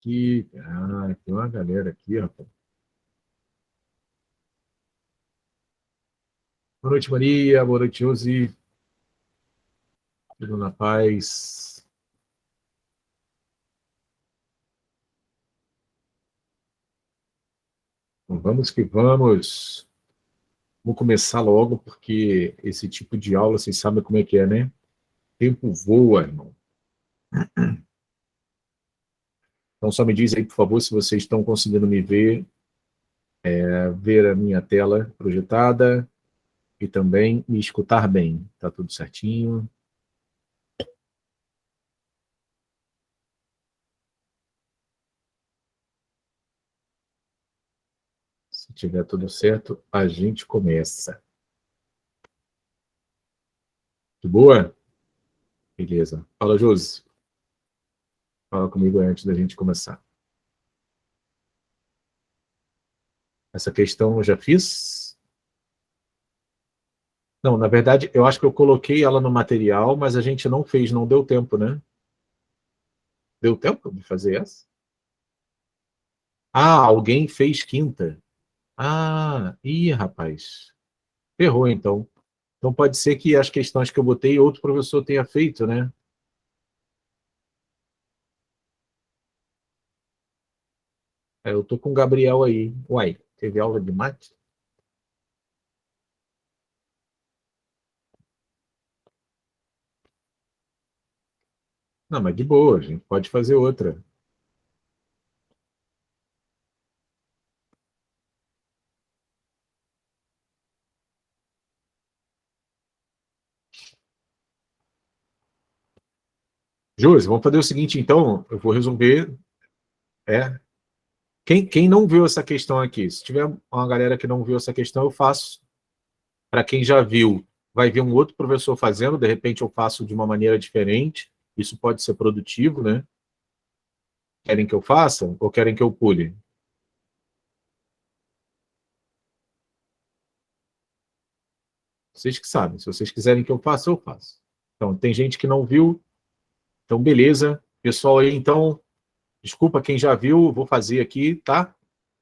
aqui. Ah, tem uma galera aqui, ó. Boa noite, Maria. Boa noite, Josi. Tudo na paz. Então, vamos que vamos. Vou começar logo, porque esse tipo de aula, vocês sabem como é que é, né? O tempo voa, irmão. Então, só me diz aí, por favor, se vocês estão conseguindo me ver, ver a minha tela projetada e também me escutar bem. Tá tudo certinho? Se tiver tudo certo, a gente começa. Tudo boa? Beleza. Fala, Josi. Fala comigo antes da gente começar. Essa questão eu já fiz? Não, na verdade, eu acho que eu coloquei ela no material, mas a gente não fez, não deu tempo, né? Deu tempo de fazer essa? Ah, alguém fez quinta. Ah, ih, rapaz. Ferrou, então. Então pode ser que as questões que eu botei, outro professor tenha feito, né? Eu tô com o Gabriel aí. Uai, teve aula de mate? Não, mas de boa, a gente pode fazer outra. Josi, vamos fazer o seguinte, então. Eu vou resolver. É. Quem não viu essa questão aqui? Se tiver uma galera que não viu essa questão, eu faço. Para quem já viu, vai ver um outro professor fazendo, de repente eu faço de uma maneira diferente. Isso pode ser produtivo, né? Querem que eu faça ou querem que eu pule? Vocês que sabem. Se vocês quiserem que eu faça, eu faço. Então, tem gente que não viu, então beleza. Pessoal aí, então, desculpa quem já viu, vou fazer aqui, tá?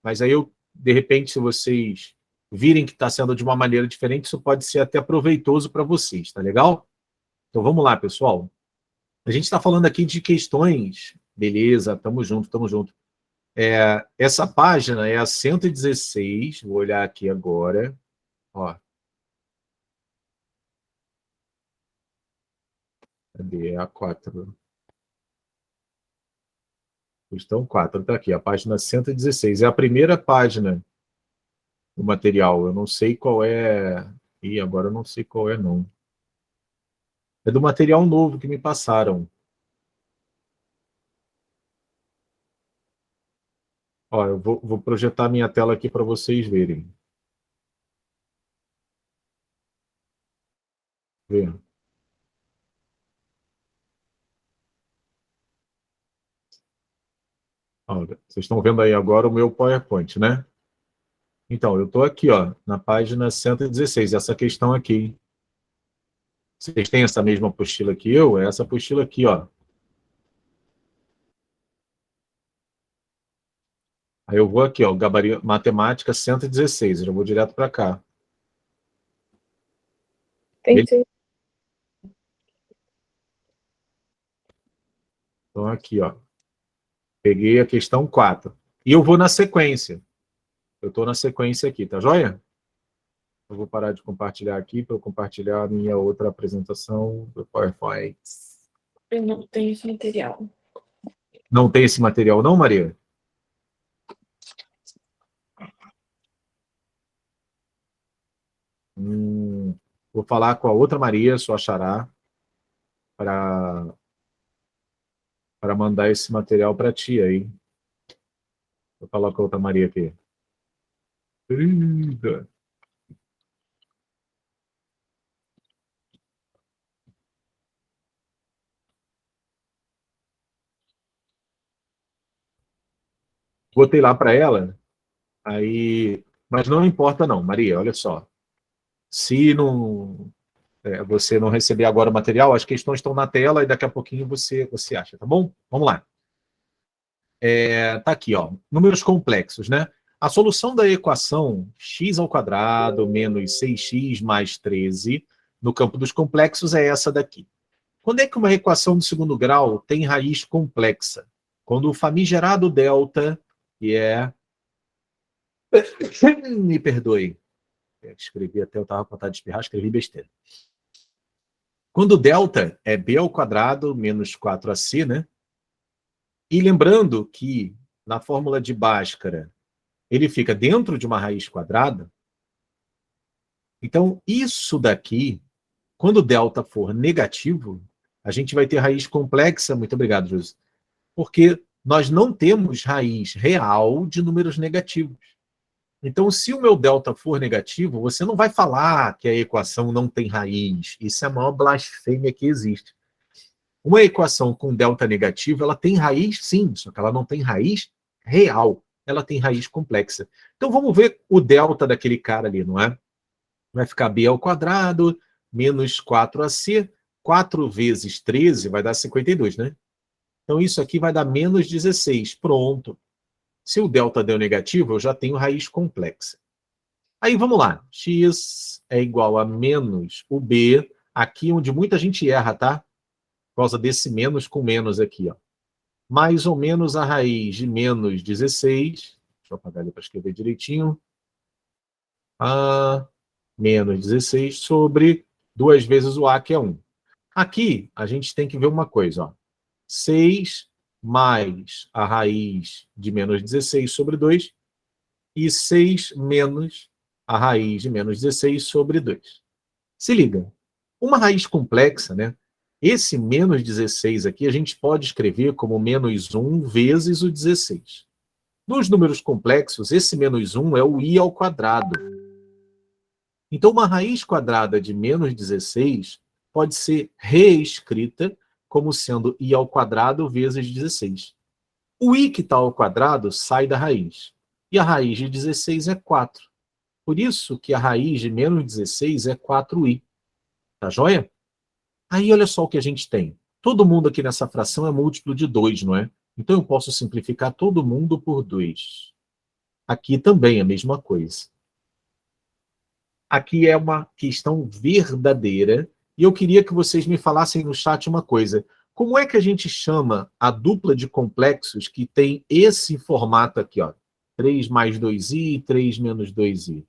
Mas aí eu, de repente, se vocês virem que está sendo de uma maneira diferente, isso pode ser até proveitoso para vocês, tá legal? Então vamos lá, pessoal. A gente está falando aqui de questões. Beleza, tamo junto, tamo junto. Essa página é a 116, vou olhar aqui agora. Ó, cadê a 4? Questão 4, está aqui, a página 116. É a primeira página do material. Eu não sei qual é. Ih, agora eu não sei qual é, não. É do material novo que me passaram. Ó, eu vou projetar minha tela aqui para vocês verem. Vê. Ó, vocês estão vendo aí agora o meu PowerPoint, né? Então, eu estou aqui, ó, na página 116, essa questão aqui. Vocês têm essa mesma apostila que eu? É essa apostila aqui, ó. Aí eu vou aqui, ó, gabarito matemática 116, eu já vou direto para cá. Entendi. Então, aqui, ó. Peguei a questão 4. E eu vou na sequência. Eu estou na sequência aqui, tá joia? Eu vou parar de compartilhar aqui para eu compartilhar a minha outra apresentação do PowerPoint. Eu não tenho esse material. Não tem esse material, não, Maria? Vou falar com a outra Maria, sua xará, para mandar esse material para ti aí. Vou falar com a outra Maria aqui. Eita. Botei lá para ela, aí, mas não importa não, Maria, olha só. Se não, você não receber agora o material, as questões estão na tela e daqui a pouquinho você acha, tá bom? Vamos lá. Tá aqui, ó, números complexos, né? A solução da equação x² menos 6x mais 13 no campo dos complexos é essa daqui. Quando é que uma equação do segundo grau tem raiz complexa? Quando o famigerado delta, que é... Me perdoe. Escrevi até, eu estava com vontade de espirrar, escrevi besteira. Quando o delta é b² menos 4ac, né? E lembrando que na fórmula de Bhaskara ele fica dentro de uma raiz quadrada, então isso daqui, quando o delta for negativo, a gente vai ter raiz complexa, muito obrigado, José, porque nós não temos raiz real de números negativos. Então, se o meu delta for negativo, você não vai falar que a equação não tem raiz. Isso é a maior blasfêmia que existe. Uma equação com delta negativo, ela tem raiz sim, só que ela não tem raiz real. Ela tem raiz complexa. Então, vamos ver o delta daquele cara ali, não é? Vai ficar b² menos 4ac. 4 vezes 13 vai dar 52, né? Então, isso aqui vai dar menos 16. Pronto. Se o delta deu negativo, eu já tenho raiz complexa. Aí, vamos lá. X é igual a menos o b, aqui onde muita gente erra, tá? Por causa desse menos com menos aqui, ó. Mais ou menos a raiz de menos 16. Deixa eu apagar ali para escrever direitinho. A menos 16 sobre 2 vezes o a, que é 1. Aqui, a gente tem que ver uma coisa, ó. 6 mais a raiz de menos 16 sobre 2 e 6 menos a raiz de menos 16 sobre 2. Se liga, uma raiz complexa, né? Esse menos 16 aqui a gente pode escrever como menos 1 vezes o 16. Nos números complexos, esse menos 1 é o i ao quadrado. Então, uma raiz quadrada de menos 16 pode ser reescrita como sendo i ao quadrado vezes 16. O i que está ao quadrado sai da raiz. E a raiz de 16 é 4. Por isso que a raiz de menos 16 é 4i. Tá joia? Aí olha só o que a gente tem. Todo mundo aqui nessa fração é múltiplo de 2, não é? Então eu posso simplificar todo mundo por 2. Aqui também é a mesma coisa. Aqui é uma questão verdadeira e eu queria que vocês me falassem no chat uma coisa. Como é que a gente chama a dupla de complexos que tem esse formato aqui, ó? 3 mais 2i e 3 menos 2i.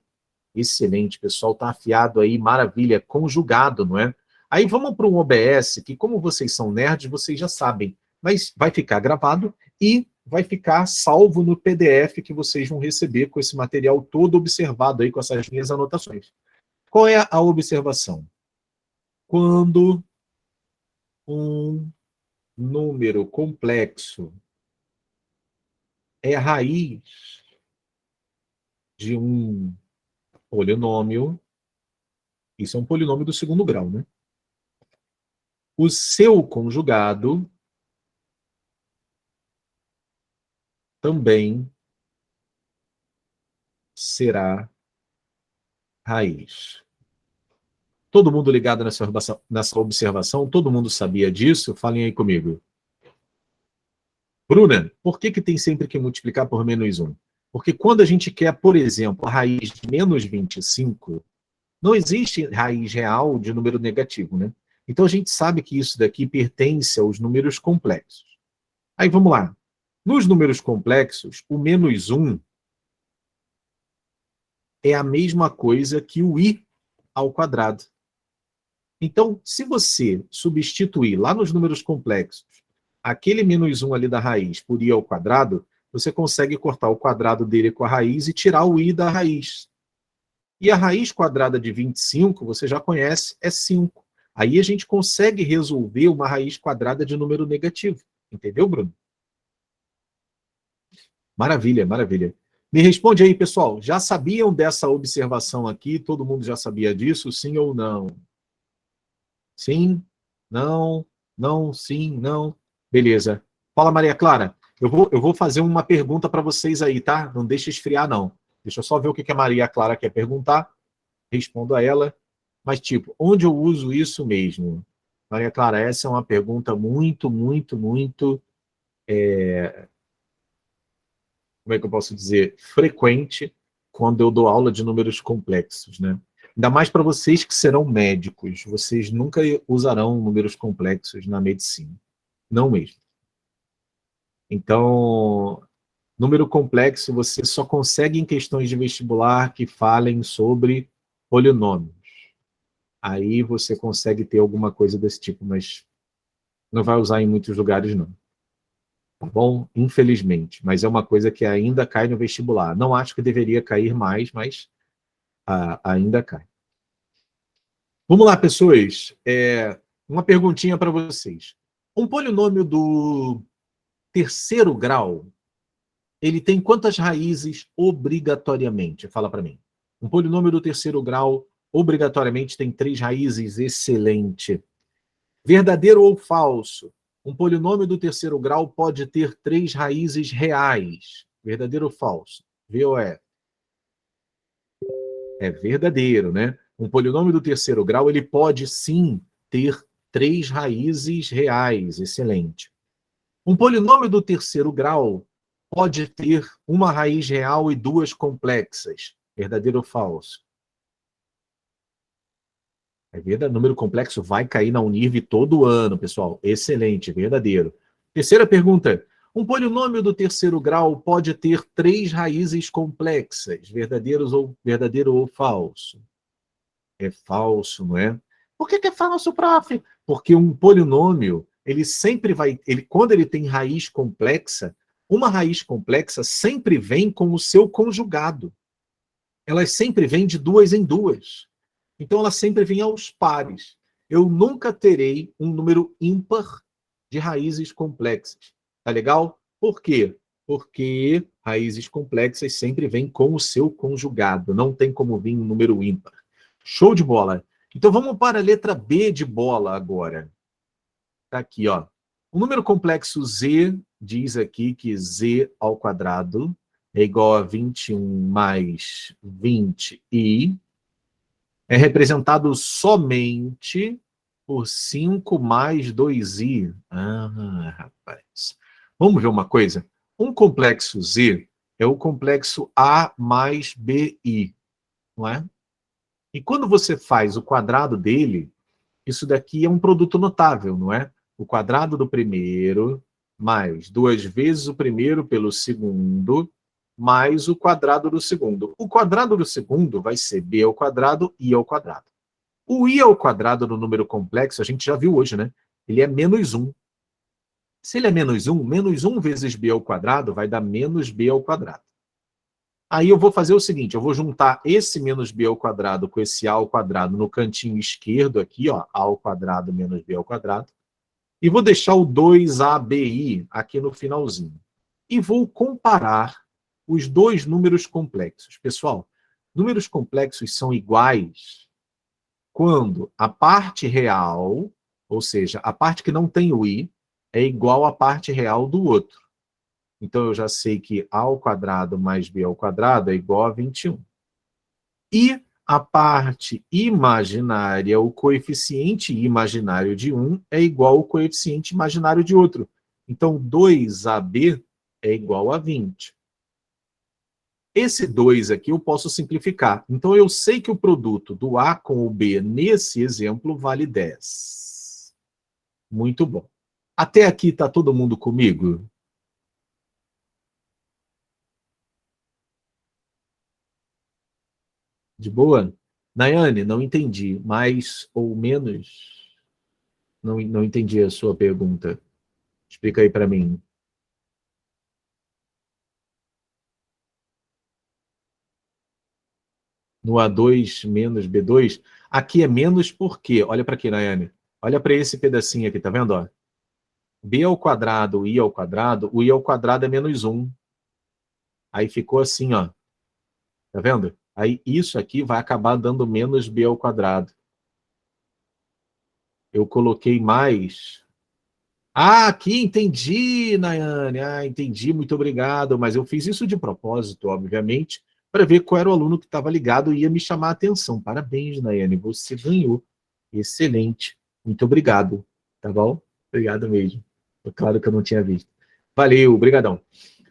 Excelente, pessoal, tá afiado aí, maravilha, conjugado, não é? Aí vamos para um OBS, que como vocês são nerds, vocês já sabem, mas vai ficar gravado e vai ficar salvo no PDF que vocês vão receber com esse material todo observado aí, com essas minhas anotações. Qual é a observação? Quando um número complexo é a raiz de um polinômio, isso é um polinômio do segundo grau, né? O seu conjugado também será raiz. Todo mundo ligado nessa observação? Todo mundo sabia disso? Falem aí comigo. Bruna, por que tem sempre que multiplicar por menos 1? Porque quando a gente quer, por exemplo, a raiz de menos 25, não existe raiz real de número negativo, né? Então a gente sabe que isso daqui pertence aos números complexos. Aí vamos lá. Nos números complexos, o menos 1 é a mesma coisa que o i ao quadrado. Então, se você substituir lá nos números complexos aquele menos 1 ali da raiz por i ao quadrado, você consegue cortar o quadrado dele com a raiz e tirar o i da raiz. E a raiz quadrada de 25, você já conhece, é 5. Aí a gente consegue resolver uma raiz quadrada de número negativo. Entendeu, Bruno? Maravilha, maravilha. Me responde aí, pessoal. Já sabiam dessa observação aqui? Todo mundo já sabia disso? Sim ou não? Sim? Não? Não? Sim? Não? Beleza. Fala, Maria Clara. Eu vou fazer uma pergunta para vocês aí, tá? Não deixa esfriar, não. Deixa eu só ver o que a Maria Clara quer perguntar. Respondo a ela. Mas, tipo, onde eu uso isso mesmo? Maria Clara, essa é uma pergunta muito, muito, muito como é que eu posso dizer, frequente quando eu dou aula de números complexos, né? Ainda mais para vocês que serão médicos, vocês nunca usarão números complexos na medicina, não mesmo. Então, número complexo você só consegue em questões de vestibular que falem sobre polinômios. Aí você consegue ter alguma coisa desse tipo, mas não vai usar em muitos lugares, não. Tá bom? Infelizmente. Mas é uma coisa que ainda cai no vestibular. Não acho que deveria cair mais, mas ainda cai. Vamos lá, pessoas. Uma perguntinha para vocês. Um polinômio do terceiro grau, ele tem quantas raízes obrigatoriamente? Fala para mim. Um polinômio do terceiro grau obrigatoriamente tem 3 raízes. Excelente. Verdadeiro ou falso? Um polinômio do terceiro grau pode ter 3 raízes reais. Verdadeiro ou falso? VOE. É verdadeiro, né? Um polinômio do terceiro grau, ele pode sim ter 3 raízes reais. Excelente. Um polinômio do terceiro grau pode ter uma raiz real e 2 complexas. Verdadeiro ou falso? É verdade, número complexo vai cair na Unirv todo ano, pessoal. Excelente, verdadeiro. Terceira pergunta. Um polinômio do terceiro grau pode ter 3 raízes complexas. Verdadeiro ou falso? É falso, não é? Por que é falso, prof? Porque um polinômio, ele sempre vai... quando ele tem raiz complexa, uma raiz complexa sempre vem com o seu conjugado. Elas sempre vêm de 2 em 2. Então, ela sempre vem aos pares. Eu nunca terei um número ímpar de raízes complexas. Tá legal? Por quê? Porque raízes complexas sempre vêm com o seu conjugado. Não tem como vir um número ímpar. Show de bola. Então, vamos para a letra B de bola agora. Tá aqui, ó. O número complexo Z diz aqui que Z ao quadrado é igual a 21 mais 20i. É representado somente por 5 mais 2i. Ah, rapaz. Vamos ver uma coisa? Um complexo Z é o complexo A mais BI, não é? E quando você faz o quadrado dele, isso daqui é um produto notável, não é? O quadrado do primeiro mais 2 vezes o primeiro pelo segundo mais o quadrado do segundo. O quadrado do segundo vai ser b ao quadrado, i ao quadrado. O i ao quadrado no número complexo, a gente já viu hoje, né? Ele é menos 1. Se ele é menos 1 vezes b ao quadrado vai dar menos b ao quadrado. Aí eu vou fazer o seguinte, eu vou juntar esse menos b ao quadrado com esse a ao quadrado no cantinho esquerdo aqui, ó, a ao quadrado menos b ao quadrado, e vou deixar o 2abi aqui no finalzinho. E vou comparar os dois números complexos. Pessoal, números complexos são iguais quando a parte real, ou seja, a parte que não tem o i, é igual à parte real do outro. Então, eu já sei que a ao quadrado mais b ao quadrado é igual a 21. E a parte imaginária, o coeficiente imaginário de um é igual ao coeficiente imaginário de outro. Então, 2ab é igual a 20. Esse 2 aqui eu posso simplificar. Então, eu sei que o produto do A com o B, nesse exemplo, vale 10. Muito bom. Até aqui está todo mundo comigo? De boa? Nayane, não entendi. Mais ou menos? Não entendi a sua pergunta. Explica aí para mim. No A2 menos B2, aqui é menos por quê? Olha para aqui, Nayane. Olha para esse pedacinho aqui, tá vendo? Ó? B ao quadrado, I ao quadrado, o I ao quadrado é menos 1. Aí ficou assim, ó. Tá vendo? Aí isso aqui vai acabar dando menos B ao quadrado. Eu coloquei mais. Ah, aqui entendi, Nayane. Ah, entendi, muito obrigado. Mas eu fiz isso de propósito, obviamente, para ver qual era o aluno que estava ligado e ia me chamar a atenção. Parabéns, Nayane, você ganhou. Excelente. Muito obrigado. Tá bom? Obrigado mesmo. Claro que eu não tinha visto. Valeu, brigadão.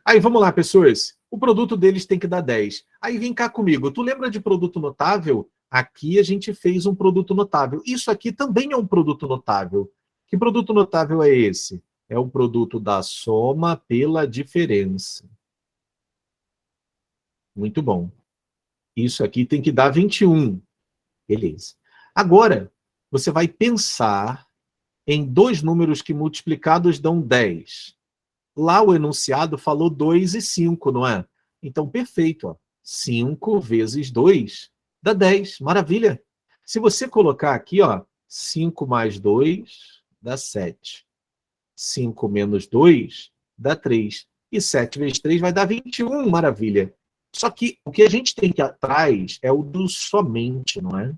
Aí, vamos lá, pessoas. O produto deles tem que dar 10. Aí vem cá comigo. Tu lembra de produto notável? Aqui a gente fez um produto notável. Isso aqui também é um produto notável. Que produto notável é esse? É o produto da soma pela diferença. Muito bom. Isso aqui tem que dar 21. Beleza. Agora, você vai pensar em dois números que multiplicados dão 10. Lá o enunciado falou 2 e 5, não é? Então, perfeito. Ó. 5 vezes 2 dá 10. Maravilha. Se você colocar aqui, ó, 5 mais 2 dá 7. 5 menos 2 dá 3. E 7 vezes 3 vai dar 21. Maravilha. Só que o que a gente tem que ir atrás é o do somente, não é?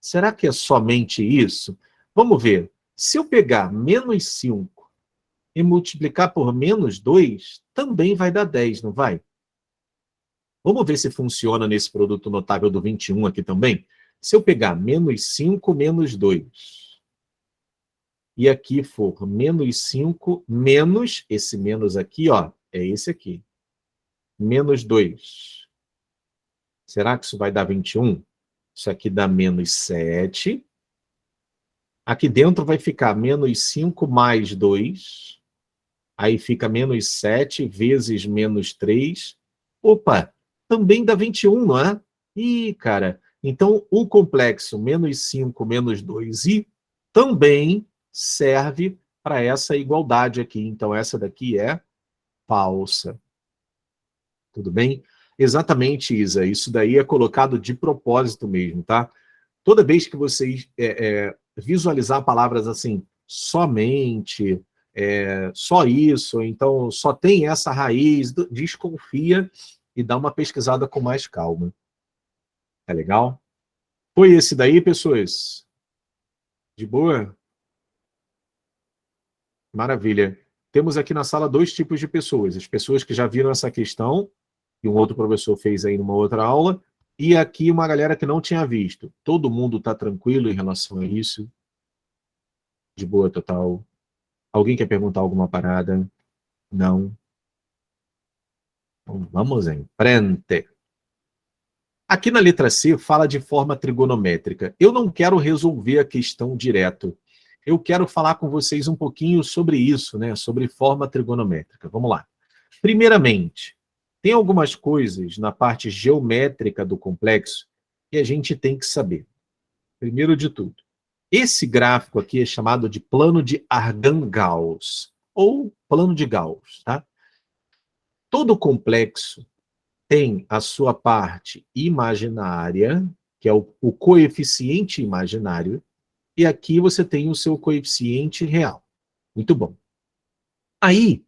Será que é somente isso? Vamos ver. Se eu pegar menos 5 e multiplicar por menos 2, também vai dar 10, não vai? Vamos ver se funciona nesse produto notável do 21 aqui também. Se eu pegar menos 5 menos 2, e aqui for menos 5 menos, esse menos aqui, ó, é esse aqui, menos 2. Será que isso vai dar 21? Isso aqui dá menos 7. Aqui dentro vai ficar menos 5 mais 2. Aí fica menos 7 vezes menos 3. Opa, também dá 21, não é? Ih, cara, então o complexo menos 5 menos 2i também serve para essa igualdade aqui. Então, essa daqui é falsa. Tudo bem? Exatamente, Isa. Isso daí é colocado de propósito mesmo, tá? Toda vez que vocês visualizar palavras assim, somente, só isso, então só tem essa raiz, desconfia e dá uma pesquisada com mais calma. Tá legal? Foi esse daí, pessoas? De boa? Maravilha. Temos aqui na sala dois tipos de pessoas. As pessoas que já viram essa questão, que um outro professor fez aí numa outra aula, e aqui uma galera que não tinha visto. Todo mundo está tranquilo em relação a isso? De boa total? Alguém quer perguntar alguma parada? Não? Então, vamos em frente. Aqui na letra C fala de forma trigonométrica. Eu não quero resolver a questão direto. Eu quero falar com vocês um pouquinho sobre isso, né? Sobre forma trigonométrica. Vamos lá. Primeiramente, tem algumas coisas na parte geométrica do complexo que a gente tem que saber. Primeiro de tudo, esse gráfico aqui é chamado de plano de Argand-Gauss, ou plano de Gauss, tá? Todo complexo tem a sua parte imaginária, que é o coeficiente imaginário, e aqui você tem o seu coeficiente real. Muito bom. Aí,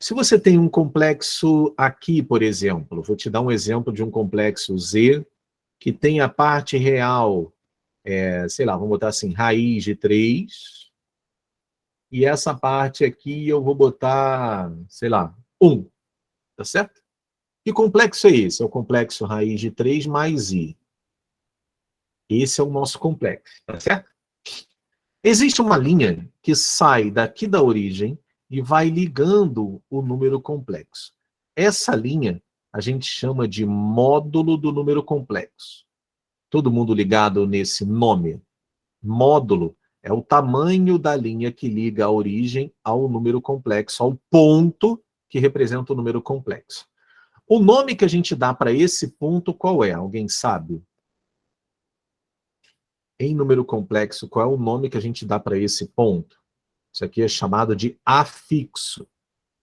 se você tem um complexo aqui, por exemplo, vou te dar um exemplo de um complexo Z, que tem a parte real, sei lá, vamos botar assim, raiz de 3, e essa parte aqui eu vou botar, sei lá, 1, tá certo? Que complexo é esse? É o complexo raiz de 3 mais i. Esse é o nosso complexo, tá certo? Existe uma linha que sai daqui da origem e vai ligando o número complexo. Essa linha a gente chama de módulo do número complexo. Todo mundo ligado nesse nome? Módulo é o tamanho da linha que liga a origem ao número complexo, ao ponto que representa o número complexo. O nome que a gente dá para esse ponto qual é? Alguém sabe? Em número complexo, qual é o nome que a gente dá para esse ponto? Isso aqui é chamado de afixo.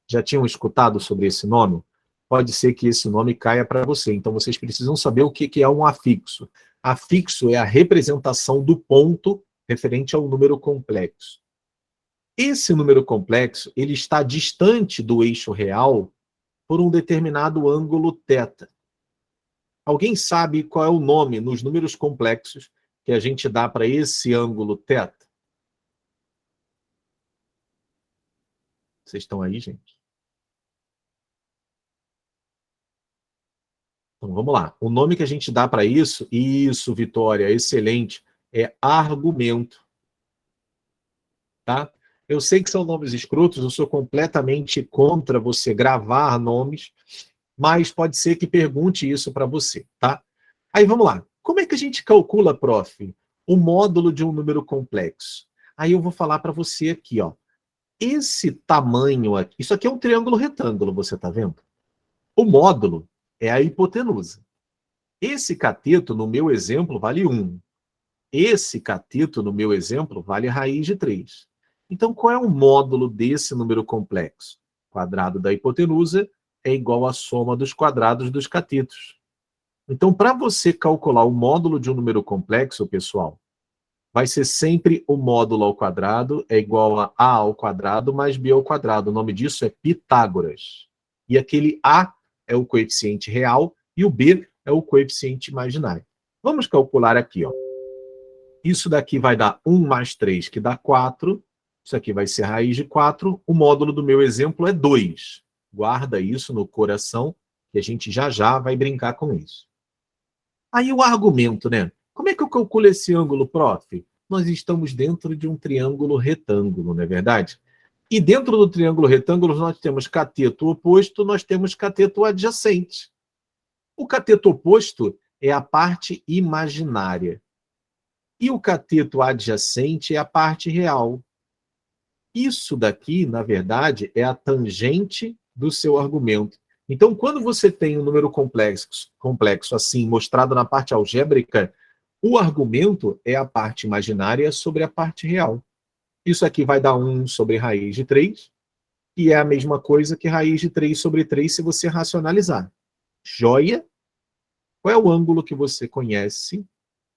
Já tinham escutado sobre esse nome? Pode ser que esse nome caia para você. Então, vocês precisam saber o que é um afixo. Afixo é a representação do ponto referente ao número complexo. Esse número complexo ele está distante do eixo real por um determinado ângulo θ. Alguém sabe qual é o nome nos números complexos que a gente dá para esse ângulo θ? Vocês estão aí, gente? Então, vamos lá. O nome que a gente dá para isso, Vitória, excelente, é argumento. Tá? Eu sei que são nomes escrotos, eu sou completamente contra você gravar nomes, mas pode ser que pergunte isso para você, tá? Aí vamos lá. Como é que a gente calcula, prof, o módulo de um número complexo? Aí eu vou falar para você aqui, ó. Esse tamanho aqui, isso aqui é um triângulo retângulo, você está vendo? O módulo é a hipotenusa. Esse cateto, no meu exemplo, vale 1. Esse cateto, no meu exemplo, vale raiz de 3. Então, qual é o módulo desse número complexo? O quadrado da hipotenusa é igual à soma dos quadrados dos catetos. Então, para você calcular o módulo de um número complexo, pessoal, vai ser sempre o módulo ao quadrado é igual a ao quadrado mais b ao quadrado. O nome disso é Pitágoras. E aquele a é o coeficiente real e o b é o coeficiente imaginário. Vamos calcular aqui, ó. Isso daqui vai dar 1 mais 3, que dá 4. Isso aqui vai ser raiz de 4. O módulo do meu exemplo é 2. Guarda isso no coração, que a gente já já vai brincar com isso. Aí o argumento, né? Como é que eu calculo esse ângulo, prof? Nós estamos dentro de um triângulo retângulo, não é verdade? E dentro do triângulo retângulo nós temos cateto oposto, nós temos cateto adjacente. O cateto oposto é a parte imaginária. E o cateto adjacente é a parte real. Isso daqui, na verdade, é a tangente do seu argumento. Então, quando você tem um número complexo assim, mostrado na parte algébrica, o argumento é a parte imaginária sobre a parte real. Isso aqui vai dar 1 sobre raiz de 3, que é a mesma coisa que raiz de 3 sobre 3 se você racionalizar. Joia? Qual é o ângulo que você conhece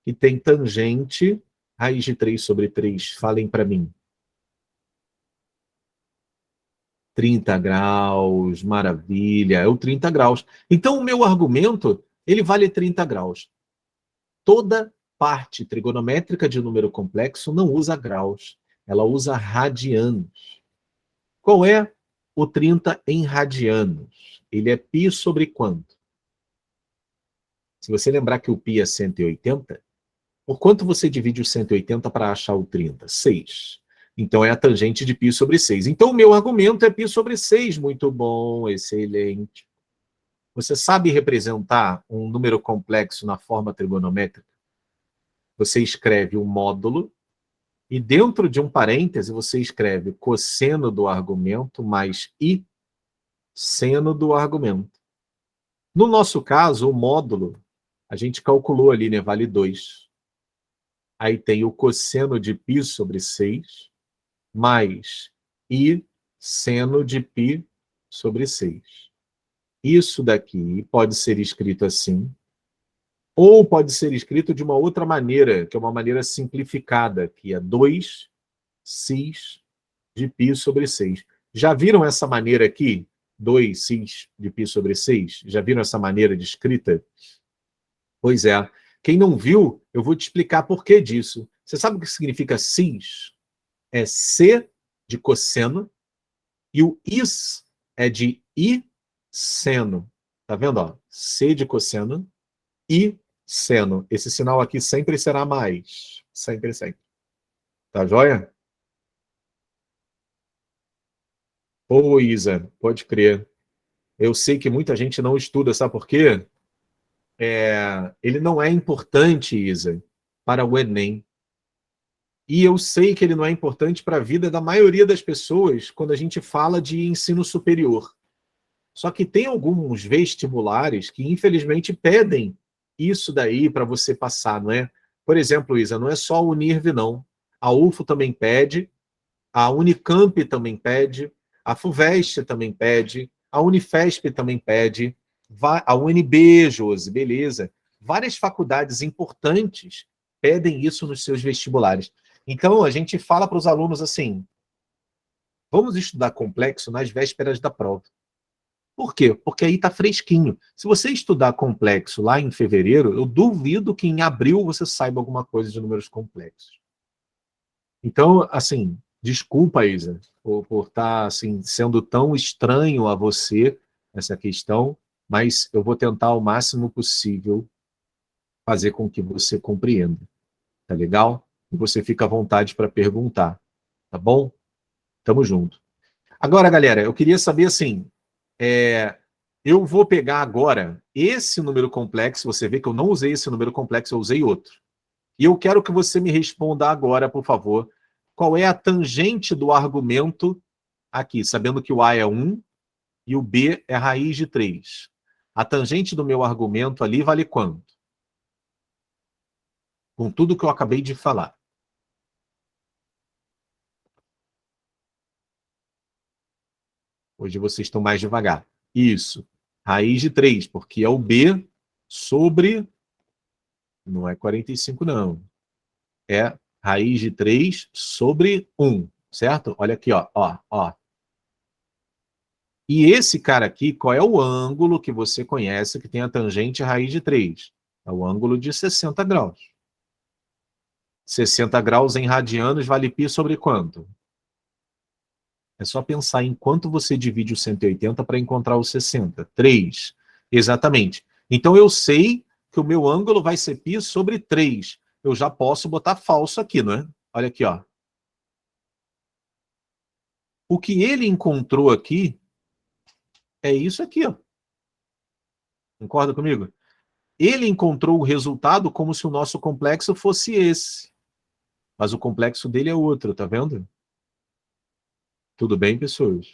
que tem tangente raiz de 3 sobre 3? Falem para mim. 30 graus, maravilha, é o 30 graus. Então, o meu argumento, ele vale 30 graus. Toda parte trigonométrica de número complexo não usa graus, ela usa radianos. Qual é o 30 em radianos? Ele é π sobre quanto? Se você lembrar que o π é 180, por quanto você divide o 180 para achar o 30? 6. Então, é a tangente de π sobre 6. Então, o meu argumento é π sobre 6. Muito bom, excelente. Você sabe representar um número complexo na forma trigonométrica? Você escreve um módulo e dentro de um parêntese você escreve cosseno do argumento mais i seno do argumento. No nosso caso, o módulo, a gente calculou ali, né? Vale 2. Aí tem o cosseno de π sobre 6 mais i seno de π sobre 6. Isso daqui pode ser escrito assim, ou pode ser escrito de uma outra maneira, que é uma maneira simplificada, que é 2 cis de π sobre 6. Já viram essa maneira aqui? 2 cis de π sobre 6? Já viram essa maneira de escrita? Pois é. Quem não viu, eu vou te explicar por que disso. Você sabe o que significa cis? É C de cosseno, e o is é de i seno. Tá vendo? Ó? C de cosseno, i seno. Esse sinal aqui sempre será mais. Sempre, sempre. Tá joia? Ô, Isa, pode crer. Eu sei que muita gente não estuda, sabe por quê? Ele não é importante, Isa, para o Enem. E eu sei que ele não é importante para a vida da maioria das pessoas quando a gente fala de ensino superior. Só que tem alguns vestibulares que, infelizmente, pedem isso daí para você passar, não é? Por exemplo, Isa, não é só a Unirv, não. A UFO também pede, a Unicamp também pede, a FUVEST também pede, a Unifesp também pede, a UNB, Josi, beleza. Várias faculdades importantes pedem isso nos seus vestibulares. Então, a gente fala para os alunos assim, vamos estudar complexo nas vésperas da prova. Por quê? Porque aí está fresquinho. Se você estudar complexo lá em fevereiro, eu duvido que em abril você saiba alguma coisa de números complexos. Então, assim, desculpa, Isa, por estar assim, sendo tão estranho a você essa questão, mas eu vou tentar o máximo possível fazer com que você compreenda. Tá legal? E você fica à vontade para perguntar. Tá bom? Tamo junto. Agora, galera, eu queria saber assim, Eu vou pegar agora esse número complexo, você vê que eu não usei esse número complexo, eu usei outro. E eu quero que você me responda agora, por favor, qual é a tangente do argumento aqui, sabendo que o A é 1 e o B é raiz de 3. A tangente do meu argumento ali vale quanto? Com tudo que eu acabei de falar. Hoje vocês estão mais devagar. Isso. Raiz de 3, porque é o B sobre... Não é 45, não. É raiz de 3 sobre 1, certo? Olha aqui, ó, ó, ó. E esse cara aqui, qual é o ângulo que você conhece que tem a tangente raiz de 3? É o ângulo de 60 graus. 60 graus em radianos vale π sobre quanto? É só pensar em quanto você divide o 180 para encontrar o 60. 3. Exatamente. Então eu sei que o meu ângulo vai ser π sobre 3. Eu já posso botar falso aqui, não é? Olha aqui, ó. O que ele encontrou aqui é isso aqui, ó. Concorda comigo? Ele encontrou o resultado como se o nosso complexo fosse esse. Mas o complexo dele é outro, tá vendo? Tudo bem, pessoas?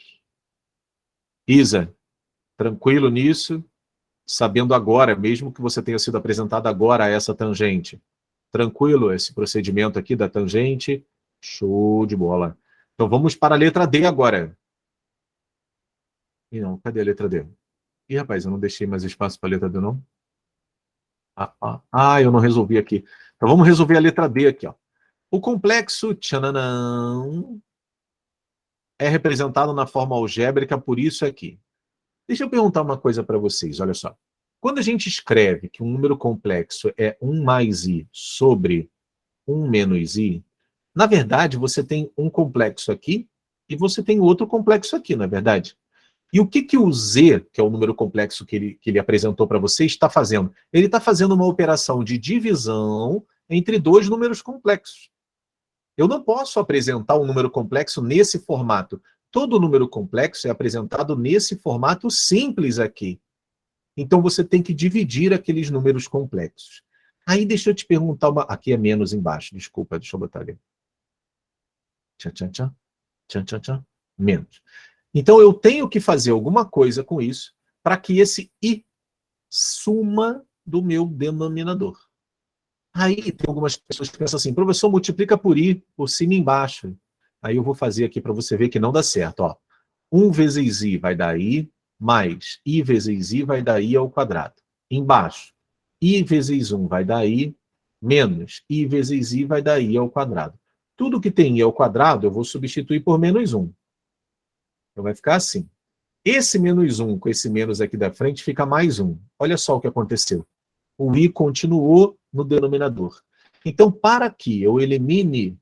Isa, tranquilo nisso? Sabendo agora, mesmo que você tenha sido apresentado agora a essa tangente. Tranquilo esse procedimento aqui da tangente? Show de bola. Então vamos para a letra D agora. Ih, não, cadê a letra D? Ih, rapaz, eu não deixei mais espaço para a letra D, não? Eu não resolvi aqui. Então vamos resolver a letra D aqui, ó. O complexo tchananã, é representado na forma algébrica por isso aqui. Deixa eu perguntar uma coisa para vocês, olha só. Quando a gente escreve que um número complexo é 1 mais i sobre 1 menos i, na verdade, você tem um complexo aqui e você tem outro complexo aqui, não é verdade? E o que o z, que é o número complexo que ele apresentou para você, está fazendo? Ele está fazendo uma operação de divisão entre dois números complexos. Eu não posso apresentar um número complexo nesse formato. Todo número complexo é apresentado nesse formato simples aqui. Então, você tem que dividir aqueles números complexos. Aí, deixa eu te perguntar uma... Aqui é menos embaixo, desculpa, deixa eu botar ali. Tchan, tchan, tchan. Tchan, tchan, tchan. Menos. Então, eu tenho que fazer alguma coisa com isso para que esse i suma do meu denominador. Aí tem algumas pessoas que pensam assim, professor, multiplica por i, por cima e embaixo. Aí eu vou fazer aqui para você ver que não dá certo. Ó. 1 vezes i vai dar i, mais i vezes i vai dar i ao quadrado. Embaixo, i vezes 1 vai dar i, menos i vezes i vai dar i ao quadrado. Tudo que tem i ao quadrado eu vou substituir por menos 1. Então vai ficar assim. Esse menos 1 com esse menos aqui da frente fica mais 1. Olha só o que aconteceu. O i continuou no denominador. Então, para que eu elimine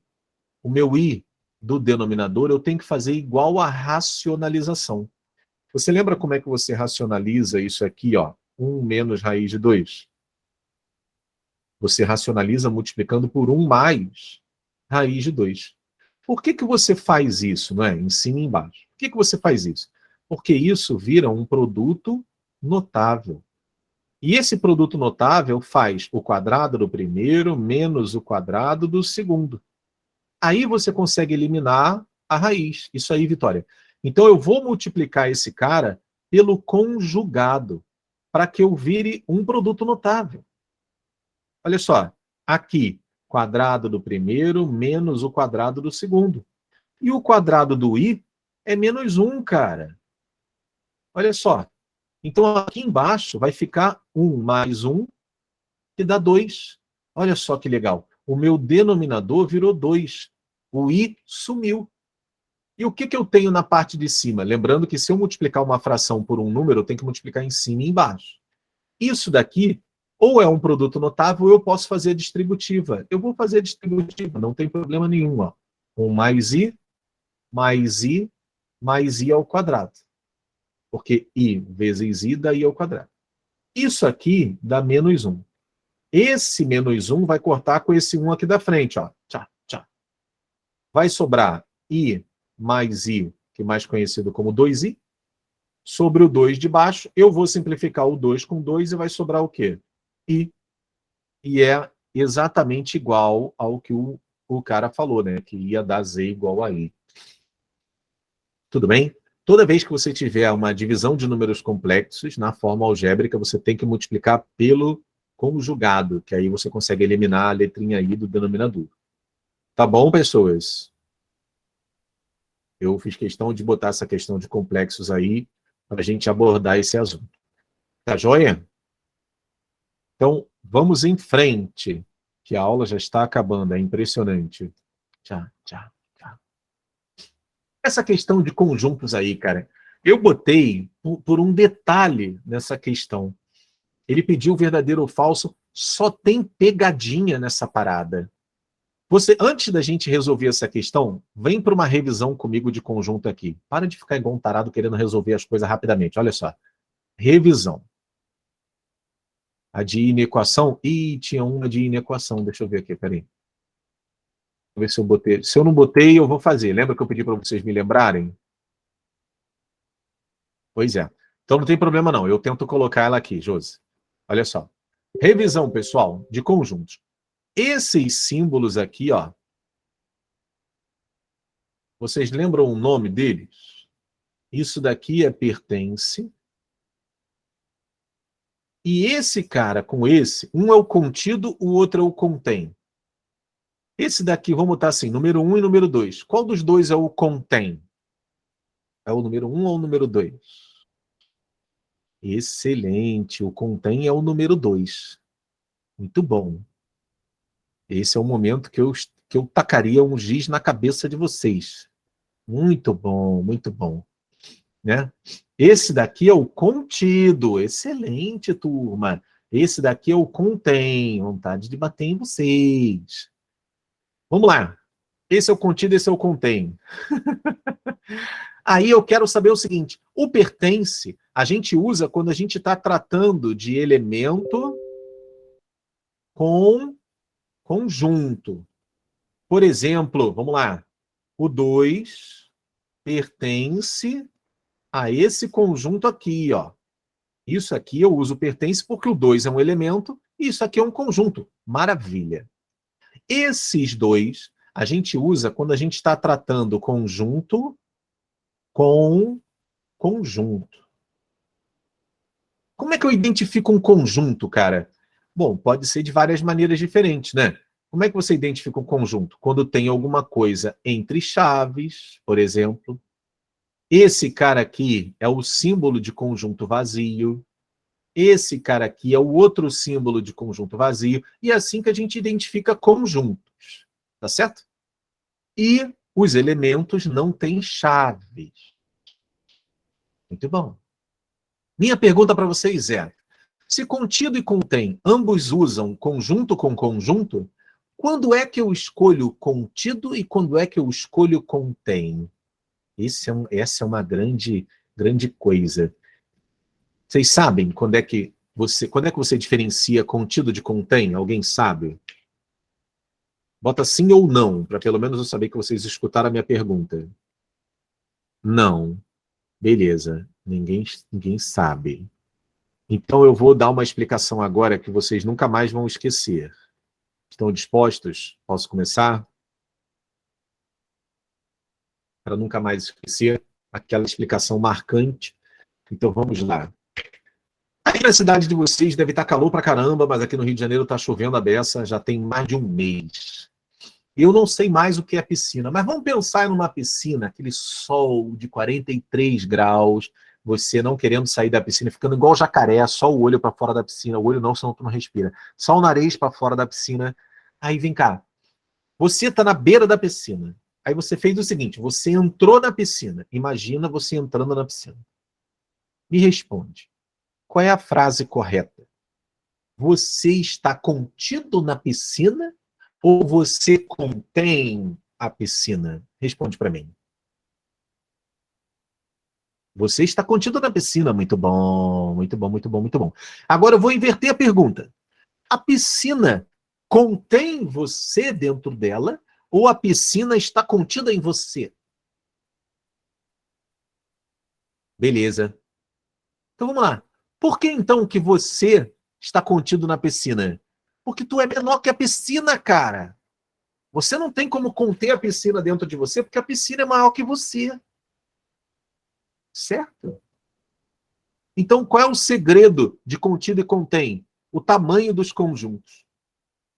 o meu i do denominador, eu tenho que fazer igual a racionalização. Você lembra como é que você racionaliza isso aqui, ó? 1 menos raiz de 2? Você racionaliza multiplicando por 1 mais raiz de 2. Por que você faz isso, não é? Em cima e embaixo. Por que você faz isso? Porque isso vira um produto notável. E esse produto notável faz o quadrado do primeiro menos o quadrado do segundo. Aí você consegue eliminar a raiz. Isso aí, Vitória. Então eu vou multiplicar esse cara pelo conjugado, para que eu vire um produto notável. Olha só, aqui, quadrado do primeiro menos o quadrado do segundo. E o quadrado do i é menos 1, cara. Olha só. Então, aqui embaixo vai ficar 1 mais 1, que dá 2. Olha só que legal. O meu denominador virou 2. O i sumiu. E o que eu tenho na parte de cima? Lembrando que se eu multiplicar uma fração por um número, eu tenho que multiplicar em cima e embaixo. Isso daqui, ou é um produto notável, ou eu posso fazer a distributiva. Eu vou fazer a distributiva, não tem problema nenhum. Ó. 1 mais i, mais i, mais i ao quadrado. Porque i vezes i dá i ao quadrado. Isso aqui dá menos 1. Esse menos 1 vai cortar com esse 1 aqui da frente. Ó. Tchá, tchá. Vai sobrar i mais i, que é mais conhecido como 2i, sobre o 2 de baixo, eu vou simplificar o 2 com 2 e vai sobrar o quê? I. E é exatamente igual ao que o cara falou, né? Que ia dar Z igual a I. Tudo bem? Toda vez que você tiver uma divisão de números complexos, na forma algébrica, você tem que multiplicar pelo conjugado, que aí você consegue eliminar a letrinha I do denominador. Tá bom, pessoas? Eu fiz questão de botar essa questão de complexos aí para a gente abordar esse assunto. Tá joia? Então, vamos em frente, que a aula já está acabando, é impressionante. Tchau, tchau, tchau. Essa questão de conjuntos aí, cara, eu botei por um detalhe nessa questão. Ele pediu verdadeiro ou falso, só tem pegadinha nessa parada. Você, antes da gente resolver essa questão, vem para uma revisão comigo de conjunto aqui. Para de ficar igual um tarado querendo resolver as coisas rapidamente. Olha só. Revisão. A de inequação. Ih, tinha uma de inequação. Deixa eu ver aqui, peraí. Vou ver se eu botei. Se eu não botei, eu vou fazer. Lembra que eu pedi para vocês me lembrarem? Pois é. Então não tem problema não. Eu tento colocar ela aqui, Josi. Olha só. Revisão, pessoal, de conjuntos. Esses símbolos aqui, ó. Vocês lembram o nome deles? Isso daqui é pertence. E esse cara com esse, um é o contido, o outro é o contém. Esse daqui, vamos botar assim, número 1 e número 2. Qual dos dois é o contém? É o número 1 ou o número 2? Excelente, o contém é o número 2. Muito bom. Esse é o momento que eu tacaria um giz na cabeça de vocês. Muito bom, muito bom. Né? Esse daqui é o contido. Excelente, turma. Esse daqui é o contém. Vontade de bater em vocês. Vamos lá. Esse é o contido, esse é o contém. Aí eu quero saber o seguinte: o pertence a gente usa quando a gente está tratando de elemento com conjunto. Por exemplo, vamos lá. O 2 pertence a esse conjunto aqui, ó. Isso aqui eu uso pertence porque o 2 é um elemento e isso aqui é um conjunto. Maravilha. Esses dois a gente usa quando a gente está tratando conjunto com conjunto. Como é que eu identifico um conjunto, cara? Bom, pode ser de várias maneiras diferentes, né? Como é que você identifica um conjunto? Quando tem alguma coisa entre chaves, por exemplo. Esse cara aqui é o símbolo de conjunto vazio. Esse cara aqui é o outro símbolo de conjunto vazio. E é assim que a gente identifica conjuntos. Tá certo? E os elementos não têm chaves. Muito bom. Minha pergunta para vocês é: se contido e contém ambos usam conjunto com conjunto, quando é que eu escolho contido e quando é que eu escolho contém? Essa é uma grande coisa. Vocês sabem quando é que você diferencia contido de contém? Alguém sabe? Bota sim ou não, para pelo menos eu saber que vocês escutaram a minha pergunta. Não. Beleza. Ninguém sabe. Então eu vou dar uma explicação agora que vocês nunca mais vão esquecer. Estão dispostos? Posso começar? Para nunca mais esquecer aquela explicação marcante. Então vamos lá. Aí na cidade de vocês deve estar calor pra caramba, mas aqui no Rio de Janeiro está chovendo a beça já tem mais de um mês. Eu não sei mais o que é piscina, mas vamos pensar numa piscina, aquele sol de 43 graus, você não querendo sair da piscina, ficando igual jacaré, só o olho para fora da piscina, o olho não, senão tu não respira. Só o nariz para fora da piscina. Aí vem cá, você está na beira da piscina. Aí você fez o seguinte, você entrou na piscina. Imagina você entrando na piscina. Me responde, qual é a frase correta? Você está contido na piscina ou você contém a piscina? Responde para mim. Você está contido na piscina. Muito bom, muito bom, muito bom, muito bom. Agora eu vou inverter a pergunta. A piscina contém você dentro dela ou a piscina está contida em você? Beleza. Então vamos lá. Por que então que você está contido na piscina? Porque tu é menor que a piscina, cara. Você não tem como conter a piscina dentro de você, porque a piscina é maior que você. Certo? Então, qual é o segredo de contido e contém? O tamanho dos conjuntos.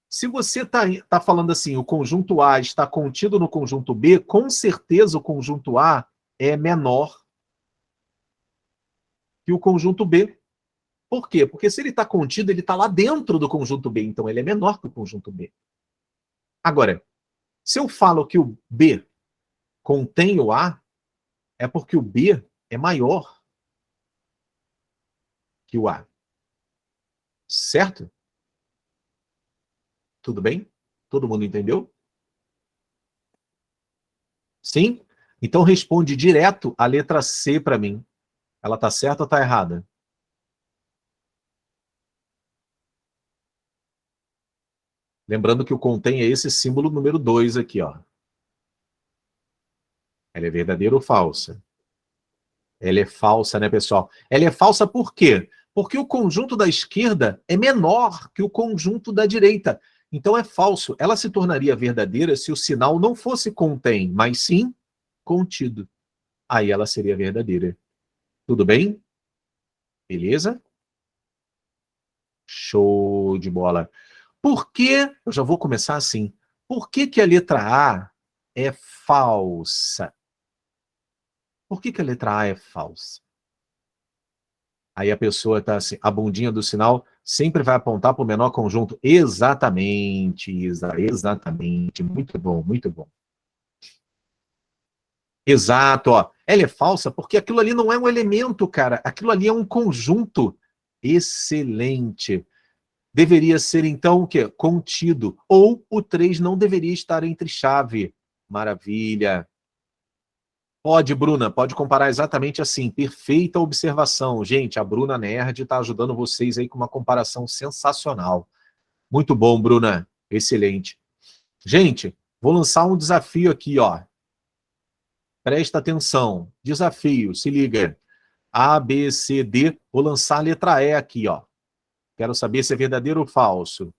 Se você tá falando assim, o conjunto A está contido no conjunto B, com certeza o conjunto A é menor que o conjunto B. Por quê? Porque se ele está contido, ele está lá dentro do conjunto B, então ele é menor que o conjunto B. Agora, se eu falo que o B contém o A, é porque o B é maior que o A. Certo? Tudo bem? Todo mundo entendeu? Sim? Então responde direto a letra C para mim. Ela está certa ou está errada? Lembrando que o contém é esse símbolo número 2 aqui, ó. Ela é verdadeira ou falsa? Ela é falsa, né, pessoal? Ela é falsa por quê? Porque o conjunto da esquerda é menor que o conjunto da direita. Então é falso. Ela se tornaria verdadeira se o sinal não fosse contém, mas sim contido. Aí ela seria verdadeira. Tudo bem? Beleza? Show de bola. Por que, eu já vou começar assim, por que que a letra A é falsa? Por que que a letra A é falsa? Aí a pessoa está assim, a bundinha do sinal sempre vai apontar para o menor conjunto. Exatamente, Isa, exatamente. Muito bom, muito bom. Exato, ó. Ela é falsa porque aquilo ali não é um elemento, cara. Aquilo ali é um conjunto. Excelente. Deveria ser, então, o quê? Contido. Ou o 3 não deveria estar entre chave. Maravilha. Pode, Bruna, pode comparar exatamente assim. Perfeita observação. Gente, a Bruna Nerd está ajudando vocês aí com uma comparação sensacional. Muito bom, Bruna. Excelente. Gente, vou lançar um desafio aqui, ó. Presta atenção. Desafio, se liga. A, B, C, D. Vou lançar a letra E aqui, ó. Quero saber se é verdadeiro ou falso.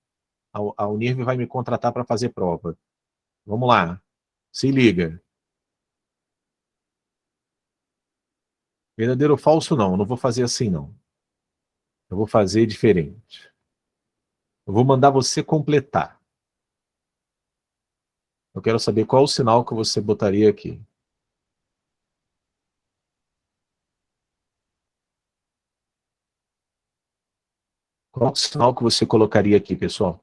A Unirv vai me contratar para fazer prova. Vamos lá. Se liga. Verdadeiro ou falso, não. Eu não vou fazer assim, não. Eu vou fazer diferente. Eu vou mandar você completar. Eu quero saber qual o sinal que você botaria aqui. Qual o sinal que você colocaria aqui, pessoal?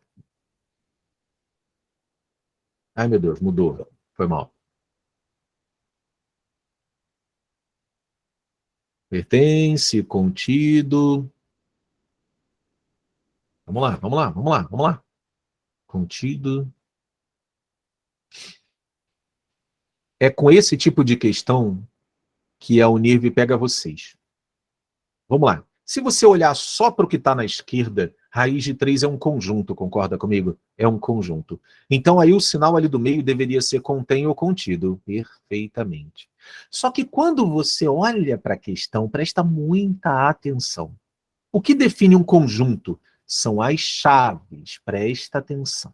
Ai, meu Deus, mudou. Foi mal. Pertence, contido. Vamos lá, vamos lá, vamos lá, vamos lá. Contido. É com esse tipo de questão que a Unirv pega vocês. Vamos lá. Se você olhar só para o que está na esquerda, raiz de 3 é um conjunto, concorda comigo? É um conjunto. Então aí o sinal ali do meio deveria ser contém ou contido. Perfeitamente. Só que quando você olha para a questão, presta muita atenção. O que define um conjunto? São as chaves. Presta atenção.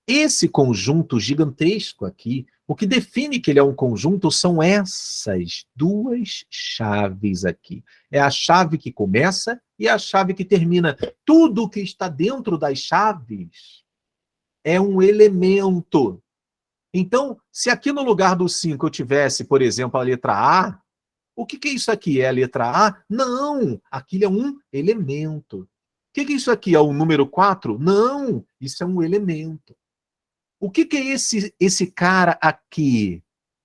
Esse conjunto gigantesco aqui, o que define que ele é um conjunto são essas duas chaves aqui. É a chave que começa e a chave que termina. Tudo que está dentro das chaves é um elemento. Então, se aqui no lugar do 5 eu tivesse, por exemplo, a letra A, o que é isso aqui? É a letra A? Não, aquilo é um elemento. O que é isso aqui? É o número 4? Não, isso é um elemento. O que é esse cara aqui?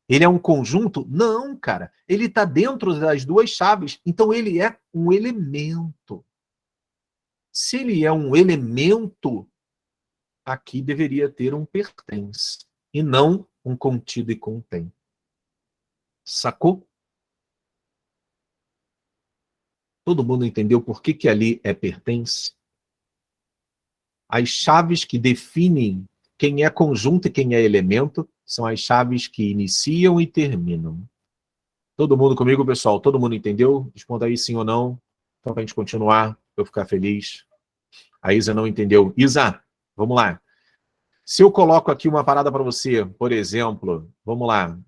Ele é um conjunto? Não, cara. Ele está dentro das duas chaves. Então ele é um elemento. Se ele é um elemento, aqui deveria ter um pertence. E não um contido e contém. Sacou? Todo mundo entendeu por que ali é pertence? As chaves que definem quem é conjunto e quem é elemento são as chaves que iniciam e terminam. Todo mundo comigo, pessoal? Todo mundo entendeu? Responda aí sim ou não, só para a gente continuar, para eu ficar feliz. A Isa não entendeu. Isa, vamos lá. Se eu coloco aqui uma parada para você, por exemplo, vamos lá,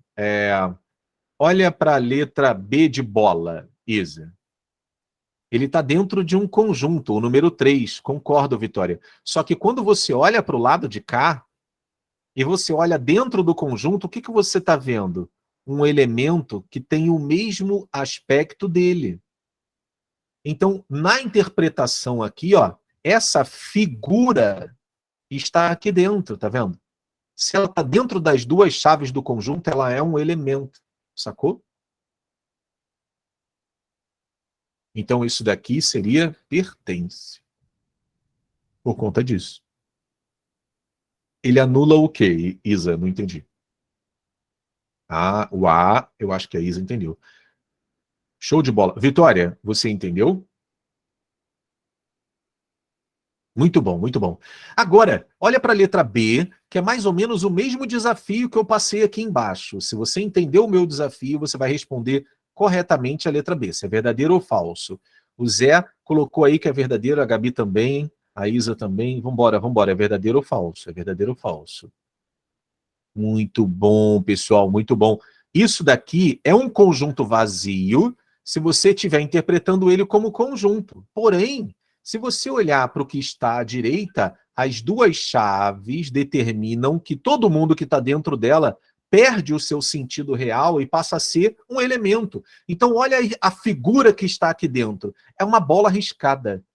olha para a letra B de bola, Isa. Ele está dentro de um conjunto, o número 3, concordo, Vitória. Só que quando você olha para o lado de cá, e você olha dentro do conjunto, o que você está vendo? Um elemento que tem o mesmo aspecto dele. Então, na interpretação aqui, ó, essa figura está aqui dentro, tá vendo? Se ela está dentro das duas chaves do conjunto, ela é um elemento, sacou? Então, isso daqui seria pertence. Por conta disso. Ele anula o quê, Isa? Não entendi. Ah, o A, eu acho que a Isa entendeu. Show de bola. Vitória, você entendeu? Muito bom, muito bom. Agora, olha para a letra B, que é mais ou menos o mesmo desafio que eu passei aqui embaixo. Se você entendeu o meu desafio, você vai responder corretamente a letra B, se é verdadeiro ou falso. O Zé colocou aí que é verdadeiro, a Gabi também, a Isa também. Vambora, vambora, é verdadeiro ou falso? É verdadeiro ou falso? Muito bom, pessoal, muito bom. Isso daqui é um conjunto vazio se você estiver interpretando ele como conjunto. Porém, se você olhar para o que está à direita, as duas chaves determinam que todo mundo que está dentro dela perde o seu sentido real e passa a ser um elemento. Então, olha aí a figura que está aqui dentro. É uma bola riscada.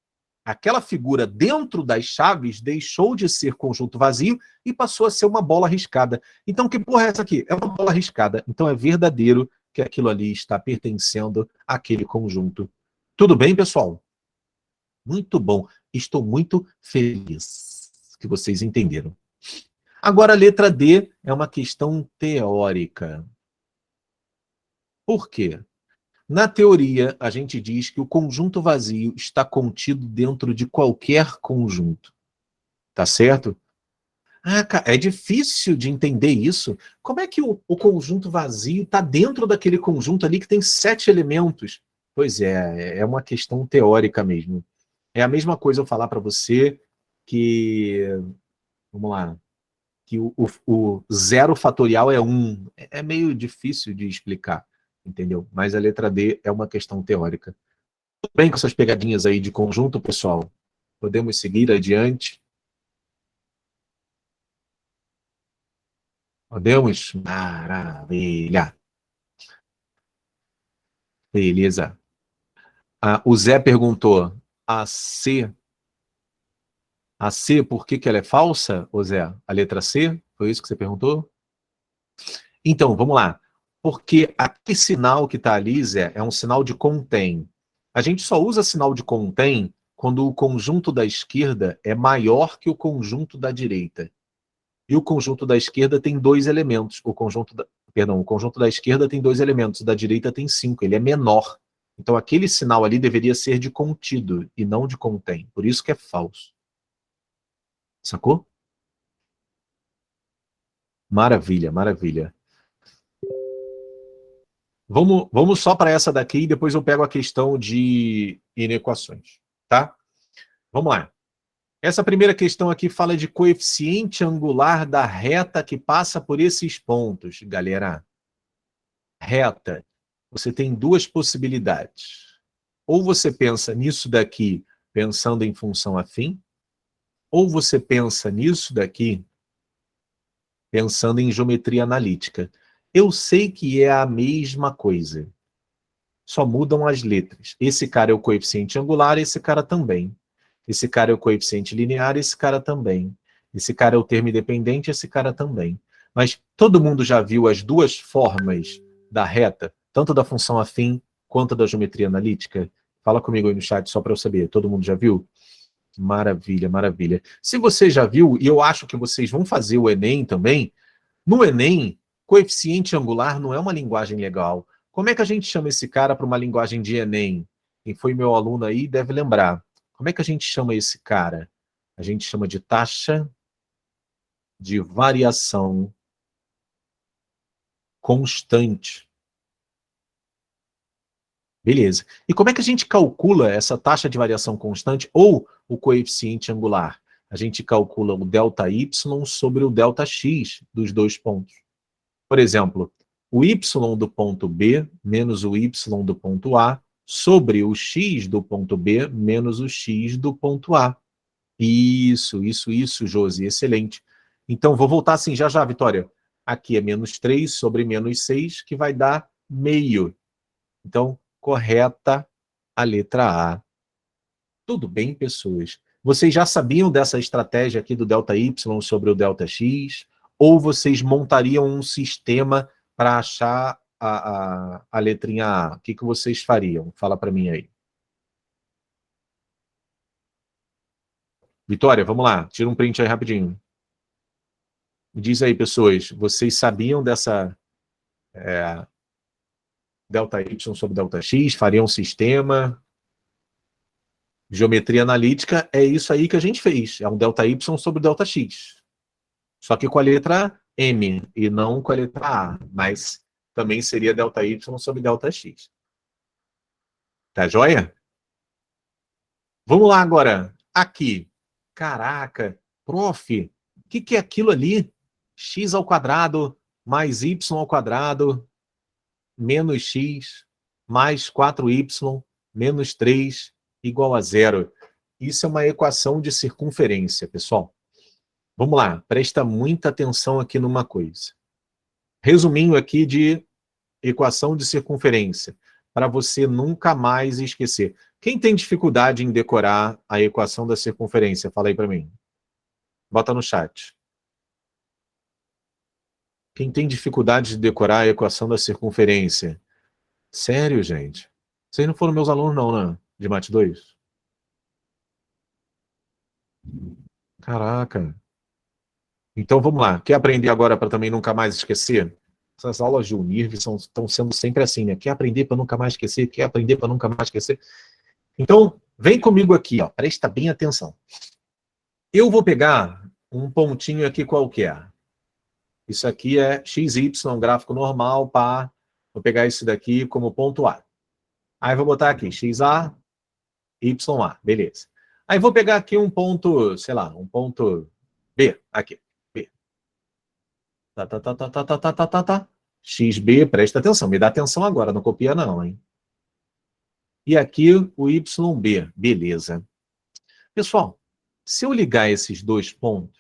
Aquela figura dentro das chaves deixou de ser conjunto vazio e passou a ser uma bola riscada. Então, que porra é essa aqui? É uma bola riscada. Então, é verdadeiro que aquilo ali está pertencendo àquele conjunto. Tudo bem, pessoal? Muito bom. Estou muito feliz que vocês entenderam. Agora, a letra D é uma questão teórica. Por quê? Na teoria, a gente diz que o conjunto vazio está contido dentro de qualquer conjunto. Tá certo? Ah, é difícil de entender isso. Como é que o conjunto vazio está dentro daquele conjunto ali que tem 7 elementos? Pois é uma questão teórica mesmo. É a mesma coisa eu falar para você que, vamos lá, que o zero fatorial é 1. É meio difícil de explicar, entendeu? Mas a letra D é uma questão teórica. Tudo bem com essas pegadinhas aí de conjunto, pessoal? Podemos seguir adiante? Podemos? Maravilha. Beleza. Ah, o Zé perguntou, a C, por que que ela é falsa, ô Zé? A letra C? Foi isso que você perguntou? Então, vamos lá. Porque aquele sinal que está ali, Zé, é um sinal de contém. A gente só usa sinal de contém quando o conjunto da esquerda é maior que o conjunto da direita. E o conjunto da esquerda tem 2 elementos. O conjunto da esquerda tem 2 elementos, da direita tem 5. Ele é menor. Então aquele sinal ali deveria ser de contido e não de contém. Por isso que é falso. Sacou? Maravilha, maravilha. Vamos só para essa daqui e depois eu pego a questão de inequações, tá? Vamos lá. Essa primeira questão aqui fala de coeficiente angular da reta que passa por esses pontos, galera. Reta. Você tem 2 possibilidades. Ou você pensa nisso daqui pensando em função afim, ou você pensa nisso daqui pensando em geometria analítica. Eu sei que é a mesma coisa. Só mudam as letras. Esse cara é o coeficiente angular, esse cara também. Esse cara é o coeficiente linear, esse cara também. Esse cara é o termo independente, esse cara também. Mas todo mundo já viu as 2 formas da reta, tanto da função afim quanto da geometria analítica? Fala comigo aí no chat só para eu saber. Todo mundo já viu? Maravilha, maravilha. Se você já viu, e eu acho que vocês vão fazer o Enem também, no Enem, coeficiente angular não é uma linguagem legal. Como é que a gente chama esse cara para uma linguagem de Enem? Quem foi meu aluno aí deve lembrar. Como é que a gente chama esse cara? A gente chama de taxa de variação constante. Beleza. E como é que a gente calcula essa taxa de variação constante ou o coeficiente angular? A gente calcula o ΔY sobre o ΔX dos dois pontos. Por exemplo, o y do ponto B menos o y do ponto A sobre o x do ponto B menos o x do ponto A. Isso, Josi, excelente. Então, vou voltar assim já, Vitória. Aqui é menos 3 sobre menos 6, que vai dar meio. Então, correta a letra A. Tudo bem, pessoas? Vocês já sabiam dessa estratégia aqui do ΔY sobre o ΔX? Ou vocês montariam um sistema para achar a letrinha A? O que vocês fariam? Fala para mim aí. Vitória, vamos lá. Tira um print aí rapidinho. Me diz aí, pessoas, vocês sabiam dessa ΔY sobre ΔX? Fariam um sistema? Geometria analítica é isso aí que a gente fez. É um ΔY sobre ΔX. Só que com a letra M e não com a letra A. Mas também seria ΔY sobre ΔX. Tá joia? Vamos lá agora. Aqui. Caraca. Prof, o que é aquilo ali? X ao quadrado mais Y ao quadrado menos X mais 4Y menos 3 igual a zero. Isso é uma equação de circunferência, pessoal. Vamos lá, presta muita atenção aqui numa coisa. Resuminho aqui de equação de circunferência, para você nunca mais esquecer. Quem tem dificuldade em decorar a equação da circunferência? Fala aí para mim. Bota no chat. Quem tem dificuldade de decorar a equação da circunferência? Sério, gente? Vocês não foram meus alunos não, né? De Mate 2? Caraca. Então vamos lá. Quer aprender agora para também nunca mais esquecer? Essas aulas de Unirv estão sendo sempre assim, né? Quer aprender para nunca mais esquecer? Quer aprender para nunca mais esquecer? Então, vem comigo aqui, ó. Presta bem atenção. Eu vou pegar um pontinho aqui qualquer. Isso aqui é XY, um gráfico normal, pá. Vou pegar isso daqui como ponto A. Aí vou botar aqui XA, YA, beleza. Aí vou pegar aqui um ponto, sei lá, um ponto B, aqui, B. Tá. XB, presta atenção, me dá atenção agora, não copia não, hein? E aqui o YB, beleza. Pessoal, se eu ligar esses dois pontos,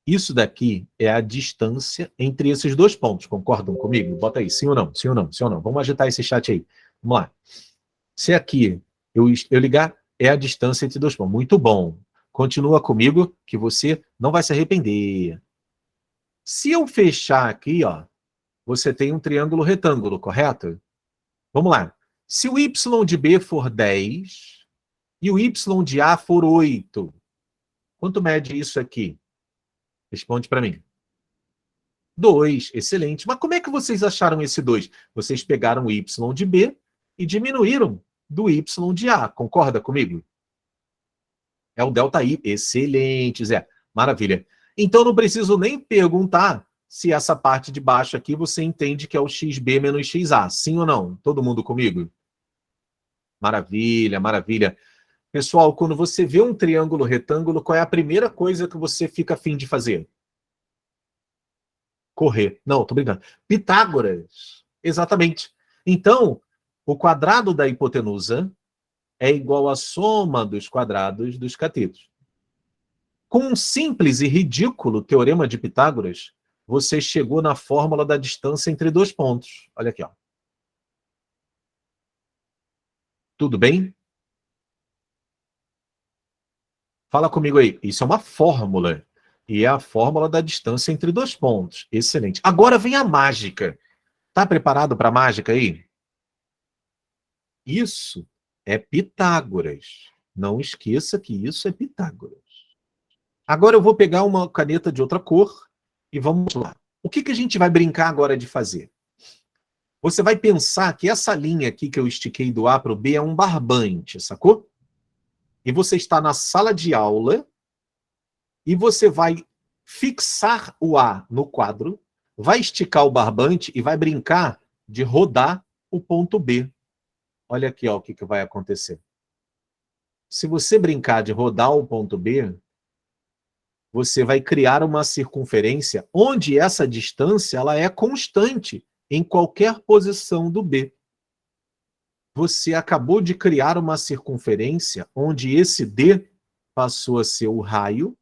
isso daqui é a distância entre esses dois pontos, concordam comigo? Bota aí, sim ou não, sim ou não, sim ou não. Vamos agitar esse chat aí. Vamos lá. Se aqui eu ligar, é a distância entre dois pontos. Muito bom. Continua comigo que você não vai se arrepender. Se eu fechar aqui, ó, você tem um triângulo retângulo, correto? Vamos lá. Se o y de B for 10 e o y de A for 8, quanto mede isso aqui? Responde para mim. 2, excelente. Mas como é que vocês acharam esse 2? Vocês pegaram o y de B e diminuíram do y de A. Concorda comigo? É o ΔY. Excelente, Zé. Maravilha. Então, não preciso nem perguntar se essa parte de baixo aqui você entende que é o XB menos XA. Sim ou não? Todo mundo comigo? Maravilha, maravilha. Pessoal, quando você vê um triângulo retângulo, qual é a primeira coisa que você fica a fim de fazer? Correr. Não, tô brincando. Pitágoras. Exatamente. Então, o quadrado da hipotenusa é igual à soma dos quadrados dos catetos. Com um simples e ridículo teorema de Pitágoras, você chegou na fórmula da distância entre dois pontos. Olha aqui, ó. Tudo bem? Fala comigo aí. Isso é uma fórmula. E é a fórmula da distância entre dois pontos. Excelente. Agora vem a mágica. Tá preparado para a mágica aí? Isso é Pitágoras. Não esqueça que isso é Pitágoras. Agora eu vou pegar uma caneta de outra cor e vamos lá. O que a gente vai brincar agora de fazer? Você vai pensar que essa linha aqui que eu estiquei do A para o B é um barbante, sacou? E você está na sala de aula e você vai fixar o A no quadro, vai esticar o barbante e vai brincar de rodar o ponto B. olha aqui, ó, o que vai acontecer. Se você brincar de rodar o ponto B, você vai criar uma circunferência onde essa distância ela é constante em qualquer posição do B. Você acabou de criar uma circunferência onde esse D passou a ser o raio,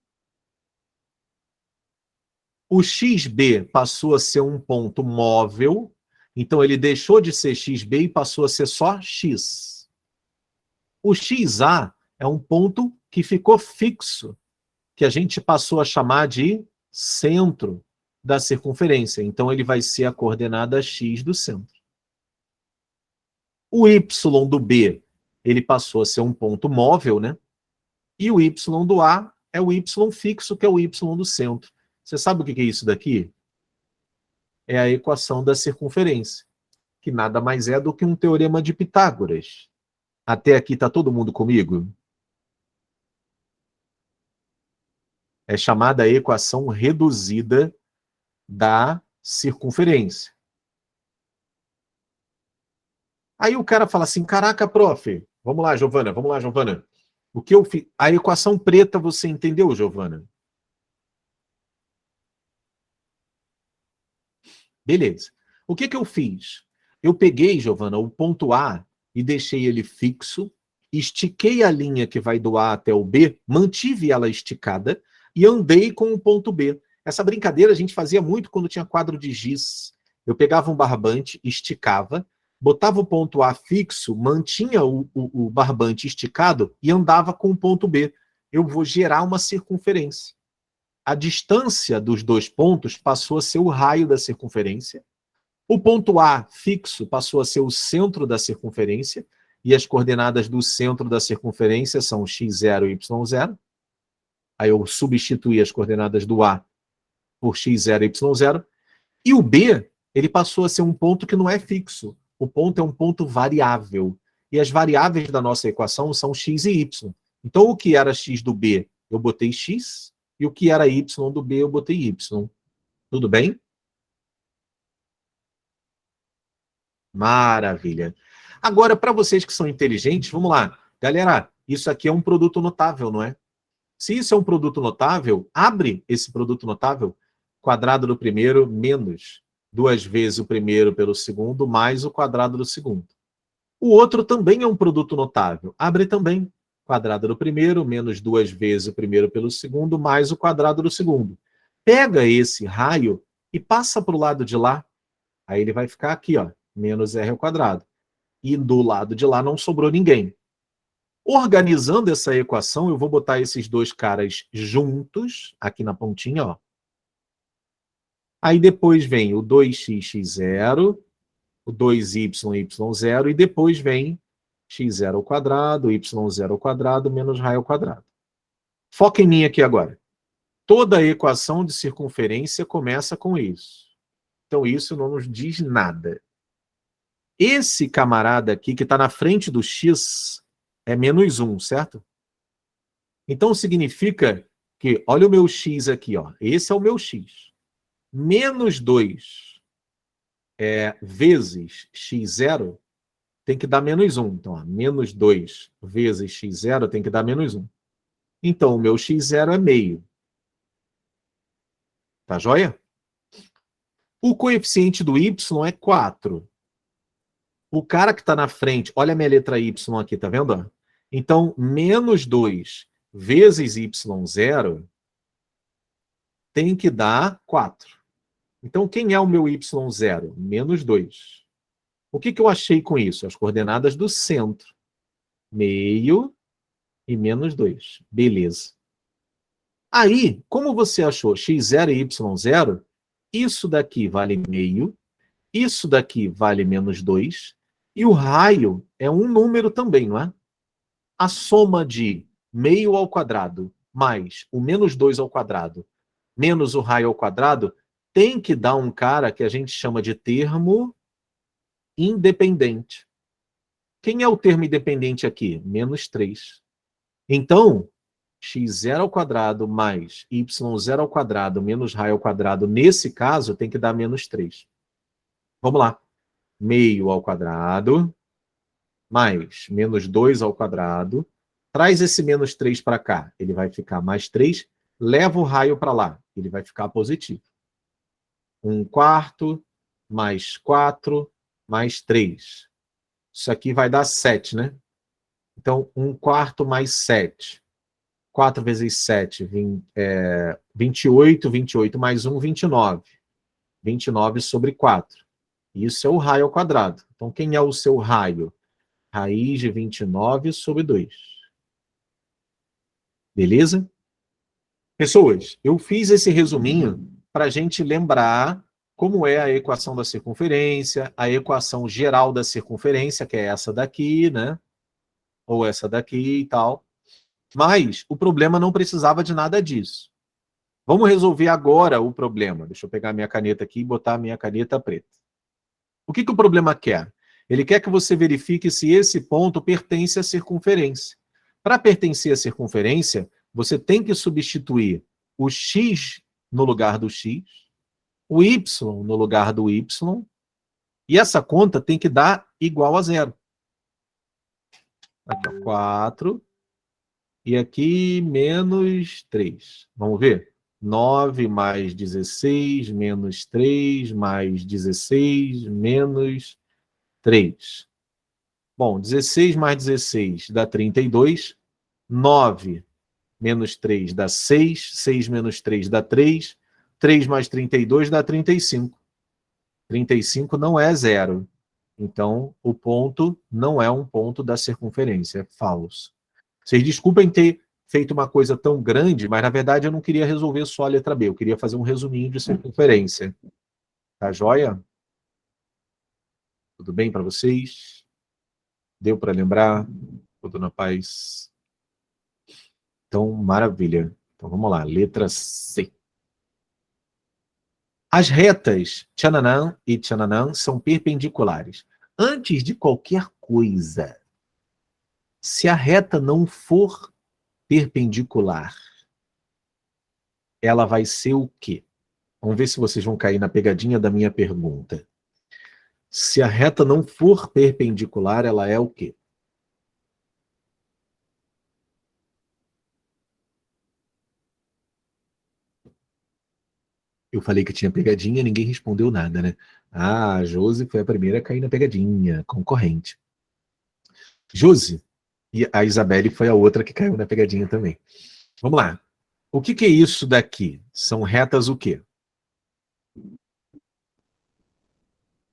o XB passou a ser um ponto móvel, então ele deixou de ser XB e passou a ser só X. O XA é um ponto que ficou fixo, que a gente passou a chamar de centro da circunferência. Então ele vai ser a coordenada X do centro. O Y do B, ele passou a ser um ponto móvel, né? E o Y do A é o Y fixo, que é o Y do centro. Você sabe o que é isso daqui? É a equação da circunferência, que nada mais é do que um teorema de Pitágoras. Até aqui está todo mundo comigo? É chamada a equação reduzida da circunferência. Aí o cara fala assim, caraca, prof, vamos lá, Giovana. O que eu fiz? A equação preta você entendeu, Giovana? Beleza. O que eu fiz? Eu peguei, Giovana, o ponto A e deixei ele fixo, estiquei a linha que vai do A até o B, mantive ela esticada e andei com o ponto B. Essa brincadeira a gente fazia muito quando tinha quadro de giz. Eu pegava um barbante, esticava, botava o ponto A fixo, mantinha o barbante esticado e andava com o ponto B. Eu vou gerar uma circunferência. A distância dos dois pontos passou a ser o raio da circunferência. O ponto A fixo passou a ser o centro da circunferência, e as coordenadas do centro da circunferência são x0 e y0. Aí eu substituí as coordenadas do A por x0 e y0. E o B, ele passou a ser um ponto que não é fixo. O ponto é um ponto variável. E as variáveis da nossa equação são x e y. Então, o que era x do B, eu botei x, e o que era y do B, eu botei y. Tudo bem? Maravilha. Agora, para vocês que são inteligentes, vamos lá. Galera, isso aqui é um produto notável, não é? Se isso é um produto notável, abre esse produto notável, quadrado do primeiro menos 2 vezes o primeiro pelo segundo, mais o quadrado do segundo. O outro também é um produto notável. Abre também. Quadrado do primeiro, menos 2 vezes o primeiro pelo segundo, mais o quadrado do segundo. Pega esse raio e passa para o lado de lá. Aí ele vai ficar aqui, ó, menos r ao quadrado. E do lado de lá não sobrou ninguém. Organizando essa equação, eu vou botar esses dois caras juntos, aqui na pontinha, ó. Aí depois vem o 2x0, o 2y,y0, e depois vem x0 ao quadrado, y0 ao quadrado, menos raio ao quadrado. Foca em mim aqui agora. Toda equação de circunferência começa com isso. Então isso não nos diz nada. Esse camarada aqui, que está na frente do x, é menos 1, certo? Então significa que, olha o meu x aqui, ó. Esse é o meu x. Menos 2 vezes x0 tem que dar menos 1. Então, ó, menos 2 vezes x0 tem que dar menos 1. Então, o meu x0 é meio. Tá joia? O coeficiente do y é 4. O cara que está na frente, olha a minha letra y aqui, tá vendo? Então, menos 2 vezes y0 tem que dar 4. Então, quem é o meu y0? Menos 2. O que eu achei com isso? As coordenadas do centro. Meio e menos 2. Beleza. Aí, como você achou x0 e y0, isso daqui vale meio, isso daqui vale menos 2, e o raio é um número também, não é? A soma de meio ao quadrado mais o menos 2 ao quadrado menos o raio ao quadrado tem que dar um cara que a gente chama de termo independente. Quem é o termo independente aqui? Menos 3. Então, x0 ao quadrado mais y0 ao quadrado menos raio ao quadrado, nesse caso, tem que dar menos 3. Vamos lá. Meio ao quadrado mais menos 2 ao quadrado. Traz esse menos 3 para cá, ele vai ficar mais 3. Leva o raio para lá, ele vai ficar positivo. 1/4 mais 4 mais 3. Isso aqui vai dar 7, né? Então, 1/4 mais 7. 4 vezes 7, 28. 28 mais 1, 29. 29 sobre 4. Isso é o raio ao quadrado. Então, quem é o seu raio? Raiz de 29 sobre 2. Beleza? Pessoas, eu fiz esse resuminho para a gente lembrar como é a equação da circunferência, a equação geral da circunferência, que é essa daqui, né? Ou essa daqui e tal. Mas o problema não precisava de nada disso. Vamos resolver agora o problema. Deixa eu pegar minha caneta aqui e botar a minha caneta preta. O que o problema quer? Ele quer que você verifique se esse ponto pertence à circunferência. Para pertencer à circunferência, você tem que substituir o x no lugar do x, o y no lugar do y, e essa conta tem que dar igual a 0. Aqui, ó, 4, e aqui menos 3. Vamos ver? 9 mais 16, menos 3, mais 16, menos 3. Bom, 16 mais 16 dá 32. 9 menos 3 dá 6. 6 menos 3 dá 3. 3 mais 32 dá 35. 35 não é 0. Então, o ponto não é um ponto da circunferência, é falso. Vocês desculpem ter feito uma coisa tão grande, mas na verdade eu não queria resolver só a letra B, eu queria fazer um resuminho de circunferência. Tá joia? Tudo bem para vocês? Deu para lembrar? Tudo na paz? Então, maravilha. Então vamos lá, letra C. As retas Tchananã e Tchananã são perpendiculares. Antes de qualquer coisa, se a reta não for perpendicular, ela vai ser o quê? Vamos ver se vocês vão cair na pegadinha da minha pergunta. Se a reta não for perpendicular, ela é o quê? Eu falei que tinha pegadinha, ninguém respondeu nada, né? Ah, a Josi foi a primeira a cair na pegadinha, concorrente. Josi, e a Isabelle foi a outra que caiu na pegadinha também. Vamos lá. O que é isso daqui? São retas o quê?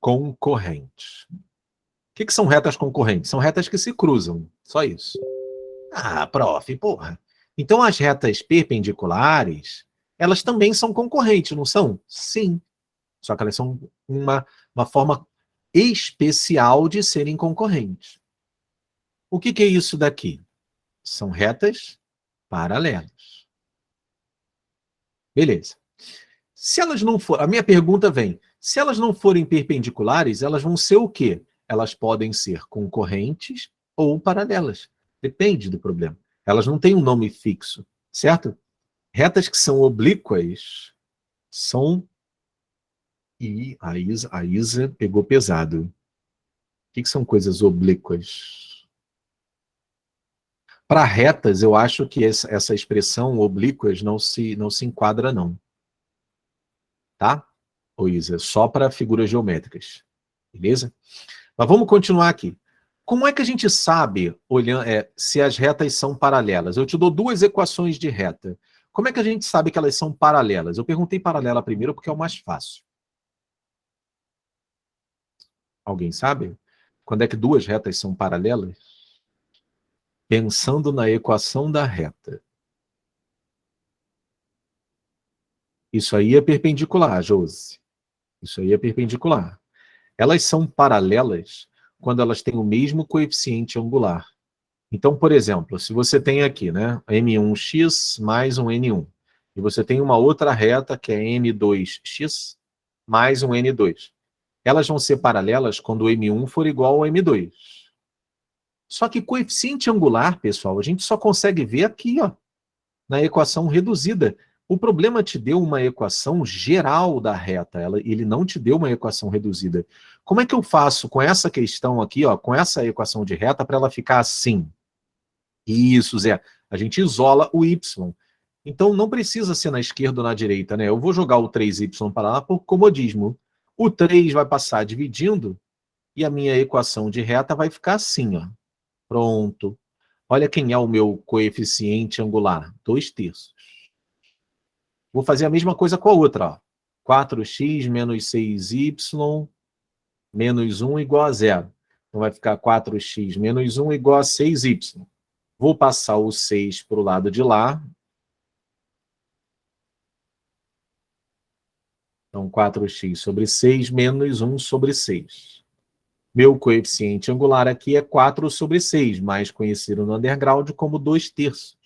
Concorrentes. O que são retas concorrentes? São retas que se cruzam, só isso. Ah, prof, porra. Então as retas perpendiculares, elas também são concorrentes, não são? Sim. Só que elas são uma forma especial de serem concorrentes. O que é isso daqui? São retas paralelas. Beleza. Se elas não forem, a minha pergunta vem, se elas não forem perpendiculares, elas vão ser o quê? Elas podem ser concorrentes ou paralelas. Depende do problema. Elas não têm um nome fixo, certo? Retas que são oblíquas são... E a Isa pegou pesado. O que são coisas oblíquas? Para retas, eu acho que essa expressão oblíquas não se enquadra, não. Tá? Ô Isa, só para figuras geométricas. Beleza? Mas vamos continuar aqui. Como é que a gente sabe se as retas são paralelas? Eu te dou duas equações de reta. Como é que a gente sabe que elas são paralelas? Eu perguntei paralela primeiro porque é o mais fácil. Alguém sabe? Quando é que duas retas são paralelas? Pensando na equação da reta. Isso aí é perpendicular, Josi. Isso aí é perpendicular. Elas são paralelas quando elas têm o mesmo coeficiente angular. Então, por exemplo, se você tem aqui, né, M1x mais um N1, e você tem uma outra reta que é M2x mais um N2. Elas vão ser paralelas quando o M1 for igual ao M2. Só que coeficiente angular, pessoal, a gente só consegue ver aqui, ó, na equação reduzida. O problema te deu uma equação geral da reta, ele não te deu uma equação reduzida. Como é que eu faço com essa questão aqui, ó, com essa equação de reta, para ela ficar assim? Isso, Zé. A gente isola o y. Então, não precisa ser na esquerda ou na direita, né? Eu vou jogar o 3y para lá por comodismo. O 3 vai passar dividindo e a minha equação de reta vai ficar assim, ó. Pronto. Olha quem é o meu coeficiente angular. 2/3. Vou fazer a mesma coisa com a outra, ó. 4x menos 6y menos 1 igual a 0. Então, vai ficar 4x menos 1 igual a 6y. Vou passar o 6 para o lado de lá. Então, 4x sobre 6 menos 1 sobre 6. Meu coeficiente angular aqui é 4 sobre 6, mais conhecido no underground como 2/3.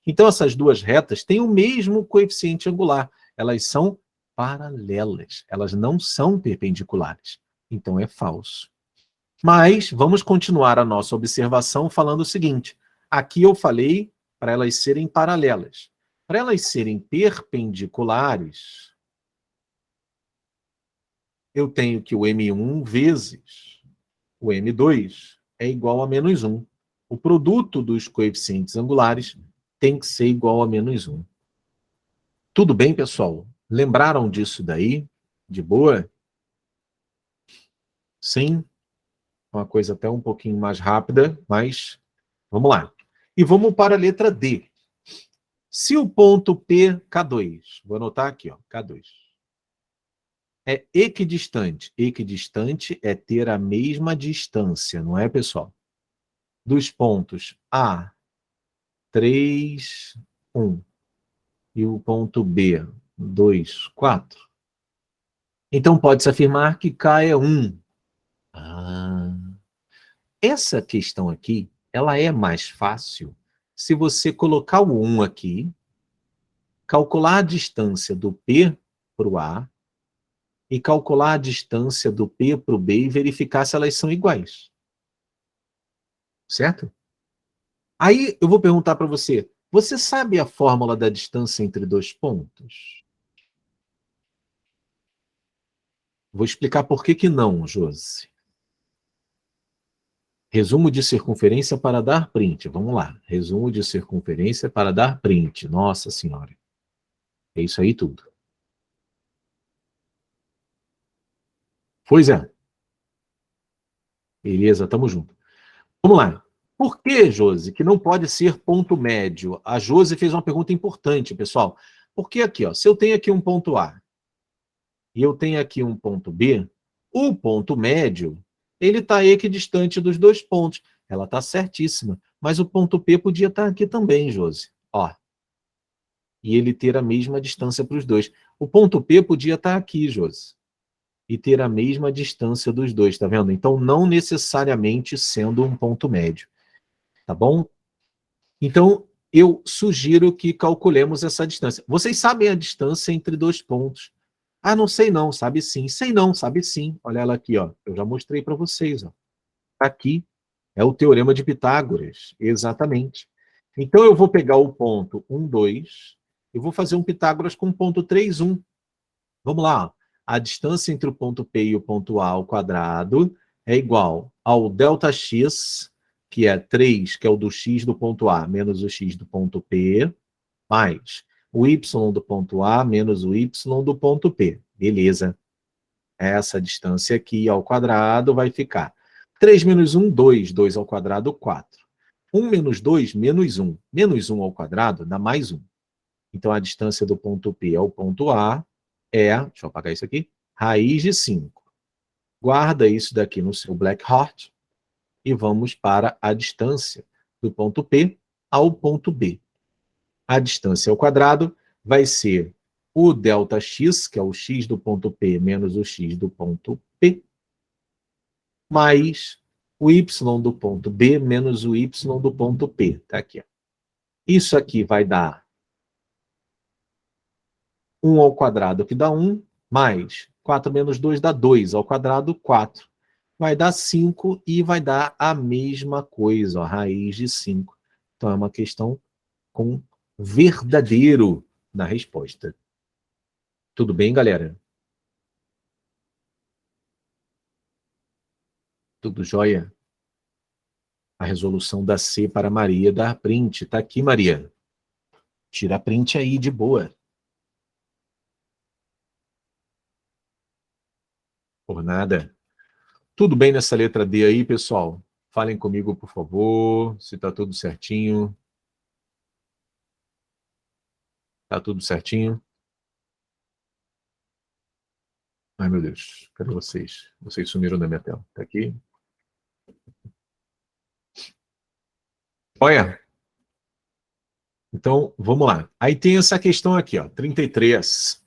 Então, essas duas retas têm o mesmo coeficiente angular. Elas são paralelas. Elas não são perpendiculares. Então, é falso. Mas vamos continuar a nossa observação falando o seguinte. Aqui eu falei para elas serem paralelas. Para elas serem perpendiculares, eu tenho que o M1 vezes o M2 é igual a menos 1. O produto dos coeficientes angulares tem que ser igual a menos 1. Tudo bem, pessoal? Lembraram disso daí? De boa? Sim? Uma coisa até um pouquinho mais rápida, mas vamos lá. E vamos para a letra D. Se o ponto P, K2, vou anotar aqui, ó, K2, é equidistante. Equidistante é ter a mesma distância, não é, pessoal? Dos pontos A, 3, 1, e o ponto B, 2, 4. Então, pode-se afirmar que K é 1. Essa questão aqui, ela é mais fácil se você colocar o 1 aqui, calcular a distância do P para o A e calcular a distância do P para o B e verificar se elas são iguais. Certo? Aí eu vou perguntar para você, você sabe a fórmula da distância entre dois pontos? Vou explicar por que não, Josi. Resumo de circunferência para dar print. Vamos lá. Resumo de circunferência para dar print. Nossa Senhora. É isso aí tudo. Pois é. Beleza, tamo junto. Vamos lá. Por que, Josi, que não pode ser ponto médio? A Josi fez uma pergunta importante, pessoal. Porque aqui, ó, se eu tenho aqui um ponto A e eu tenho aqui um ponto B, o ponto médio, ele está equidistante dos dois pontos. Ela está certíssima. Mas o ponto P podia estar aqui também, Josi. Ó. E ele ter a mesma distância para os dois. O ponto P podia estar aqui, Josi. E ter a mesma distância dos dois, tá vendo? Então, não necessariamente sendo um ponto médio. Tá bom? Então, eu sugiro que calculemos essa distância. Vocês sabem a distância entre dois pontos. Ah, não sei não, sabe sim. Sei não, sabe sim. Olha ela aqui, ó. Eu já mostrei para vocês, ó. Aqui é o teorema de Pitágoras, exatamente. Então, eu vou pegar o ponto 1, 2, e vou fazer um Pitágoras com o ponto 3, 1. Vamos lá, ó. A distância entre o ponto P e o ponto A ao quadrado é igual ao ΔX, que é 3, que é o do x do ponto A, menos o x do ponto P, mais o y do ponto A menos o y do ponto P. Beleza. Essa distância aqui ao quadrado vai ficar 3 menos 1, 2. 2 ao quadrado, 4. 1 menos 2, menos 1. Menos 1 ao quadrado dá mais 1. Então, a distância do ponto P ao ponto A é, deixa eu apagar isso aqui, raiz de 5. Guarda isso daqui no seu Blackheart e vamos para a distância do ponto P ao ponto B. A distância ao quadrado vai ser o ΔX, que é o x do ponto P menos o x do ponto P, mais o y do ponto B menos o y do ponto P. Tá aqui. Ó. Isso aqui vai dar 1 ao quadrado, que dá 1, mais 4 menos 2 dá 2 ao quadrado, 4. Vai dar 5 e vai dar a mesma coisa, ó, raiz de 5. Então, é uma questão com verdadeiro na resposta. Tudo bem, galera? Tudo jóia? A resolução da C para Maria dar print. Tá aqui, Maria. Tira print aí, de boa. Por nada. Tudo bem nessa letra D aí, pessoal? Falem comigo, por favor, se tá tudo certinho. Tá tudo certinho? Ai, meu Deus. Cadê vocês? Vocês sumiram da minha tela. Tá aqui? Olha. Então, vamos lá. Aí tem essa questão aqui, ó, 33.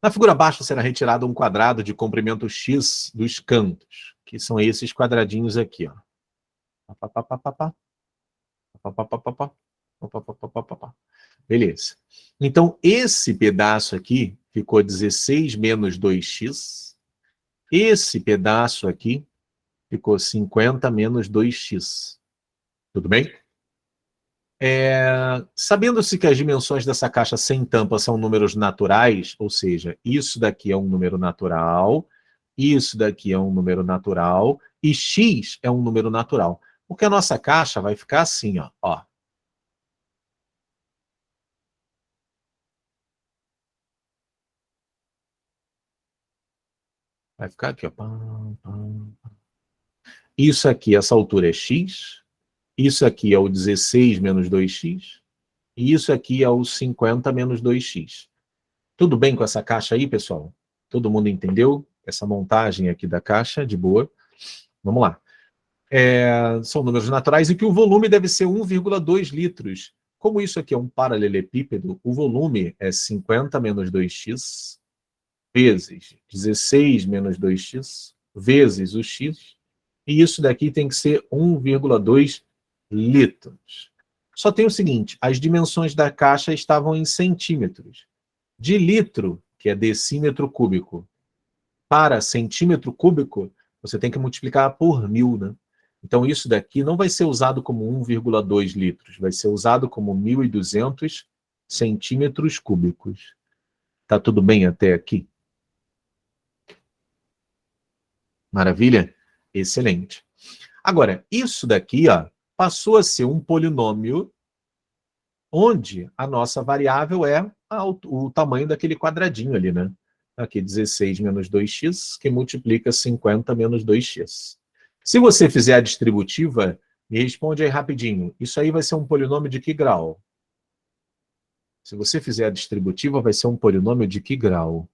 Na figura abaixo será retirado um quadrado de comprimento x dos cantos, que são esses quadradinhos aqui, ó. Beleza. Então, esse pedaço aqui ficou 16 menos 2x. Esse pedaço aqui ficou 50 menos 2x. Tudo bem? Sabendo-se que as dimensões dessa caixa sem tampa são números naturais, ou seja, isso daqui é um número natural, isso daqui é um número natural, e x é um número natural. Porque a nossa caixa vai ficar assim, ó. Vai ficar aqui, ó. Isso aqui, essa altura é x, isso aqui é o 16 menos 2x, e isso aqui é o 50 menos 2x. Tudo bem com essa caixa aí, pessoal? Todo mundo entendeu essa montagem aqui da caixa? De boa. Vamos lá. São números naturais e que o volume deve ser 1,2 litros. Como isso aqui é um paralelepípedo, o volume é 50 menos 2x vezes 16 menos 2x vezes o x, e isso daqui tem que ser 1,2 litros. Só tem o seguinte, as dimensões da caixa estavam em centímetros. De litro, que é decímetro cúbico, para centímetro cúbico, você tem que multiplicar por 1000, né? Então, isso daqui não vai ser usado como 1,2 litros, vai ser usado como 1.200 centímetros cúbicos. Tá tudo bem até aqui? Maravilha? Excelente. Agora, isso daqui, ó, passou a ser um polinômio onde a nossa variável é o tamanho daquele quadradinho ali, né? Aqui, 16 menos 2x, que multiplica 50 menos 2x. Se você fizer a distributiva, me responde aí rapidinho. Isso aí vai ser um polinômio de que grau? Se você fizer a distributiva, vai ser um polinômio de que grau?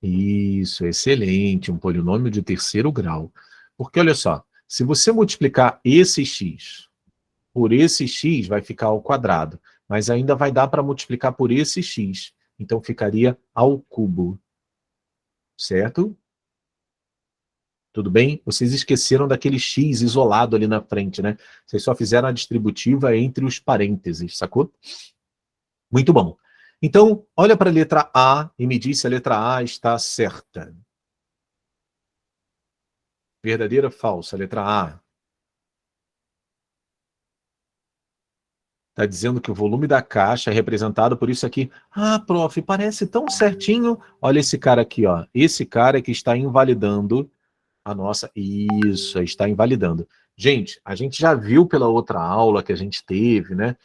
Isso, excelente, um polinômio de terceiro grau. Porque, olha só, se você multiplicar esse x por esse x, vai ficar ao quadrado, mas ainda vai dar para multiplicar por esse x, então ficaria ao cubo. Certo? Tudo bem? Vocês esqueceram daquele x isolado ali na frente, né? Vocês só fizeram a distributiva entre os parênteses, sacou? Muito bom. Então, olha para a letra A e me diz se a letra A está certa. Verdadeira ou falsa? Letra A. Está dizendo que o volume da caixa é representado por isso aqui. Ah, prof, parece tão certinho. Olha esse cara aqui, ó. Esse cara que está invalidando a nossa... Isso, está invalidando. Gente, a gente já viu pela outra aula que a gente teve, né?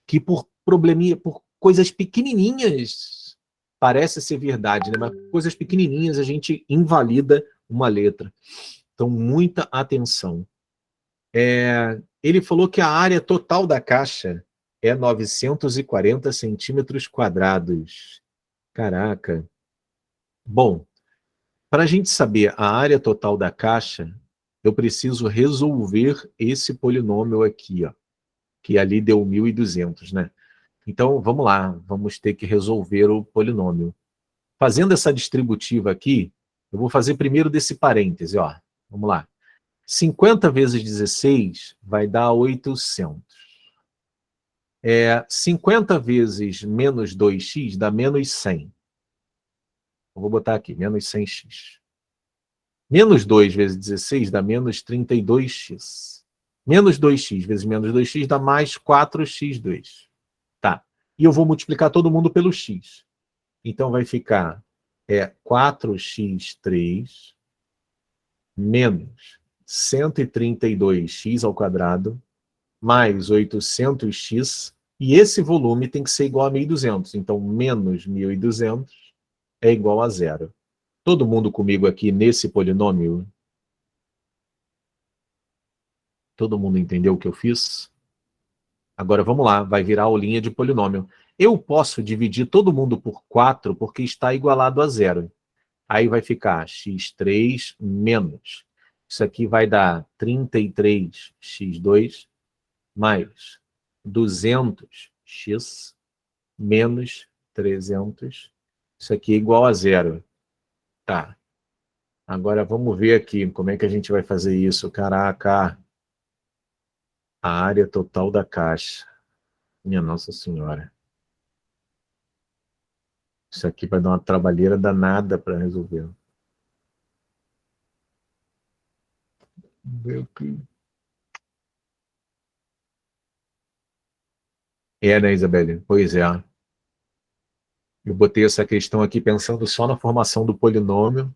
Que por probleminha, por coisas pequenininhas, parece ser verdade, né? Mas coisas pequenininhas a gente invalida uma letra. Então, muita atenção. Ele falou que a área total da caixa é 940 centímetros quadrados. Caraca. Bom, para a gente saber a área total da caixa, eu preciso resolver esse polinômio aqui, ó, que ali deu 1.200, né? Então, vamos lá, vamos ter que resolver o polinômio. Fazendo essa distributiva aqui, eu vou fazer primeiro desse parêntese, ó. Vamos lá. 50 vezes 16 vai dar 800. 50 vezes menos 2x dá menos 100. Eu vou botar aqui, menos 100x. Menos 2 vezes 16 dá menos 32x. Menos 2x vezes menos 2x dá mais 4x2. Tá. E eu vou multiplicar todo mundo pelo x. Então vai ficar 4x3 menos 132x ao quadrado mais 800x. E esse volume tem que ser igual a 1.200. Então, menos 1.200 é igual a zero. Todo mundo comigo aqui nesse polinômio? Todo mundo entendeu o que eu fiz? Agora vamos lá, vai virar aulinha de polinômio. Eu posso dividir todo mundo por 4 porque está igualado a zero. Aí vai ficar x3 menos. Isso aqui vai dar 33x2 mais 200x menos 300. Isso aqui é igual a zero. Tá. Agora vamos ver aqui como é que a gente vai fazer isso. Caraca. A área total da caixa. Minha Nossa Senhora. Isso aqui vai dar uma trabalheira danada para resolver. Meu Deus. Né, Isabelle? Pois é. Eu botei essa questão aqui pensando só na formação do polinômio.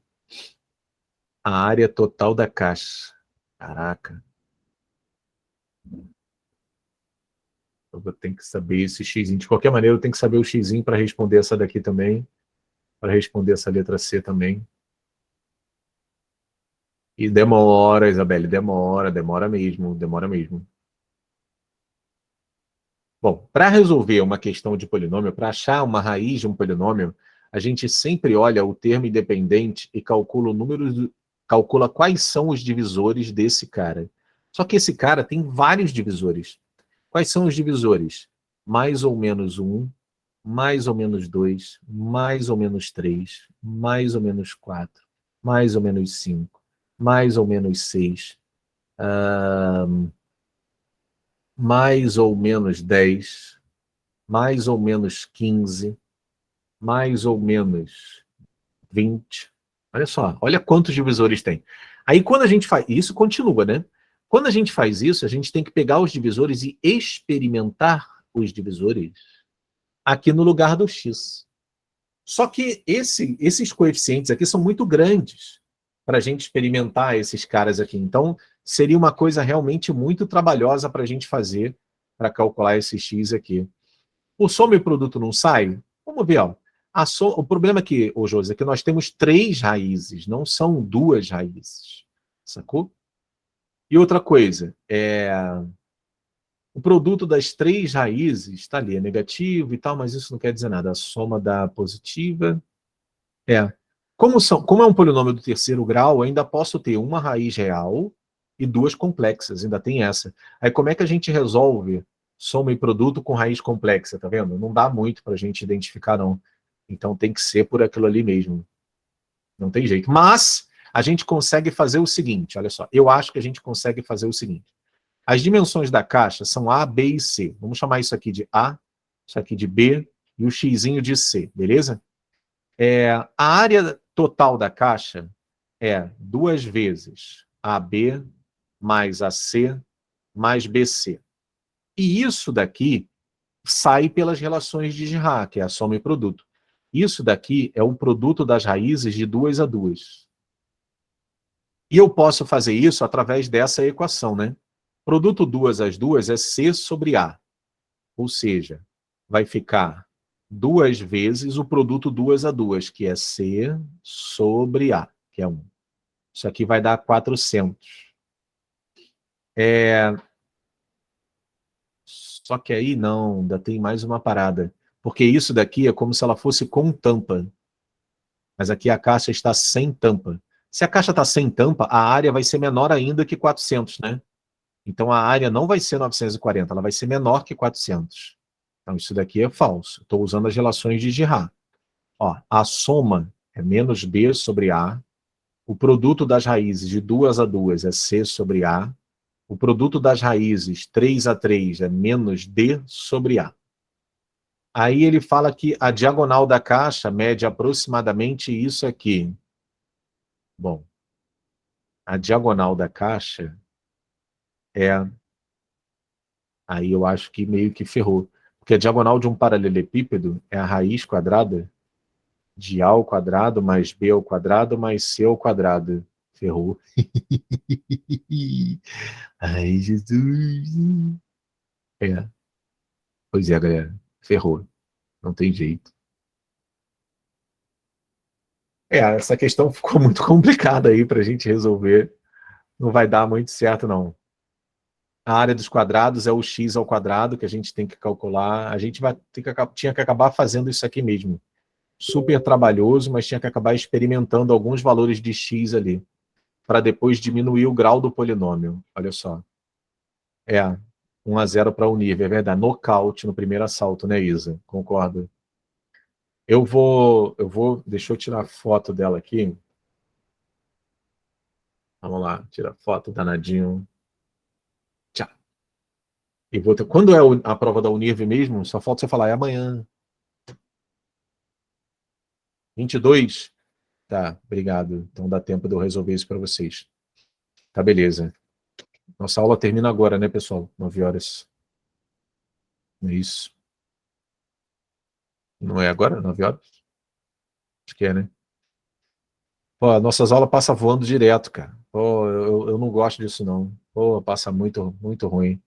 A área total da caixa. Caraca. Eu vou ter que saber esse x. De qualquer maneira, eu tenho que saber o x para responder essa daqui também. Para responder essa letra C também. E demora, Isabelle, demora mesmo, demora mesmo. Bom, para resolver uma questão de polinômio, para achar uma raiz de um polinômio, a gente sempre olha o termo independente e calcula o número, calcula quais são os divisores desse cara. Só que esse cara tem vários divisores. Quais são os divisores? Mais ou menos 1, mais ou menos 2, mais ou menos 3, mais ou menos 4, mais ou menos 5, mais ou menos 6, mais ou menos 10, mais ou menos 15, mais ou menos 20. Olha só, olha quantos divisores tem. Aí quando a gente faz, isso continua, né? Quando a gente faz isso, a gente tem que pegar os divisores e experimentar os divisores aqui no lugar do x. Só que esses coeficientes aqui são muito grandes para a gente experimentar esses caras aqui. Então, seria uma coisa realmente muito trabalhosa para a gente fazer para calcular esse x aqui. O soma e produto não sai? Vamos ver. Ó. O problema aqui, Josi, é que nós temos 3 raízes, não são 2 raízes. Sacou? E outra coisa, o produto das 3 raízes está ali, é negativo e tal, mas isso não quer dizer nada. A soma dá positiva. Como é um polinômio do terceiro grau, eu ainda posso ter uma raiz real e 2 complexas, ainda tem essa. Aí como é que a gente resolve soma e produto com raiz complexa, tá vendo? Não dá muito para a gente identificar, não. Então tem que ser por aquilo ali mesmo. Não tem jeito. Mas a gente consegue fazer o seguinte, olha só, eu acho que a gente consegue fazer o seguinte. As dimensões da caixa são A, B e C. Vamos chamar isso aqui de A, isso aqui de B e o xzinho de C, beleza? A área total da caixa é 2 vezes AB mais AC mais BC. E isso daqui sai pelas relações de Girard, que é a soma e produto. Isso daqui é o produto das raízes de 2 a 2. E eu posso fazer isso através dessa equação, né? Produto 2 às 2 é C sobre A. Ou seja, vai ficar 2 vezes o produto 2 a 2, que é C sobre A, que é 1. Isso aqui vai dar 400. Só que aí não, ainda tem mais uma parada. Porque isso daqui é como se ela fosse com tampa. Mas aqui a caixa está sem tampa. Se a caixa está sem tampa, a área vai ser menor ainda que 400, né? Então a área não vai ser 940, ela vai ser menor que 400. Então isso daqui é falso. Estou usando as relações de Girard. Ó, a soma é menos B sobre A. O produto das raízes de 2 a 2 é C sobre A. O produto das raízes 3 a 3 é menos D sobre A. Aí ele fala que a diagonal da caixa mede aproximadamente isso aqui. Bom, a diagonal da caixa É, aí eu acho que meio que ferrou. Porque a diagonal de um paralelepípedo é a raiz quadrada de A ao quadrado mais B ao quadrado mais C ao quadrado. Ferrou. Ai, Jesus. É, pois é, galera. Ferrou. Não tem jeito. É, essa questão ficou muito complicada aí para a gente resolver. Não vai dar muito certo, não. A área dos quadrados é o x ao quadrado que a gente tem que calcular. A gente vai ter que, tinha que acabar fazendo isso aqui mesmo. Super trabalhoso, mas tinha que acabar experimentando alguns valores de x ali, para depois diminuir o grau do polinômio. Olha só. É, 1-0 para o nível, é verdade. Nocaute no primeiro assalto, né, Isa? Concordo. Deixa eu tirar foto dela aqui. Vamos lá, tira foto, danadinho. Tchau. E quando é a prova da Unirv mesmo? Só falta você falar, é amanhã. 22? Tá, obrigado. Então dá tempo de eu resolver isso para vocês. Tá, beleza. Nossa aula termina agora, né, pessoal? 9 horas. Não é isso? Não é agora? 9 horas? Acho que é, né? Pô, nossas aulas passam voando direto, cara. Pô, eu não gosto disso, não. Pô, passa muito, muito ruim.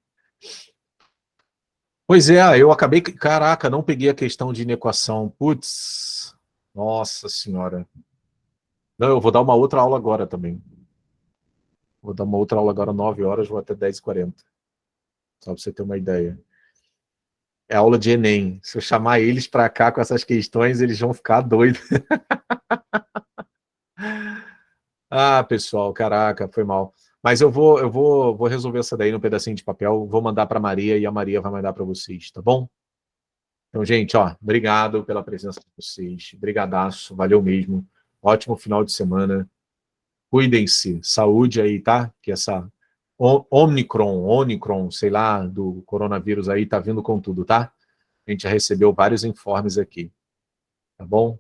Pois é, eu acabei. Caraca, não peguei a questão de inequação. Putz, nossa senhora. Não, eu vou dar uma outra aula agora também. Vou dar uma outra aula agora, 9 horas, vou até 10h40. Só para você ter uma ideia. É aula de Enem. Se eu chamar eles para cá com essas questões, eles vão ficar doidos. Ah, pessoal, caraca, foi mal. Mas vou resolver essa daí num pedacinho de papel, vou mandar para Maria e a Maria vai mandar para vocês, tá bom? Então, gente, ó, obrigado pela presença de vocês. Brigadaço, valeu mesmo. Ótimo final de semana. Cuidem-se, saúde aí, tá? Que essa Omicron, sei lá, do coronavírus aí tá vindo com tudo, tá? A gente já recebeu vários informes aqui, tá bom?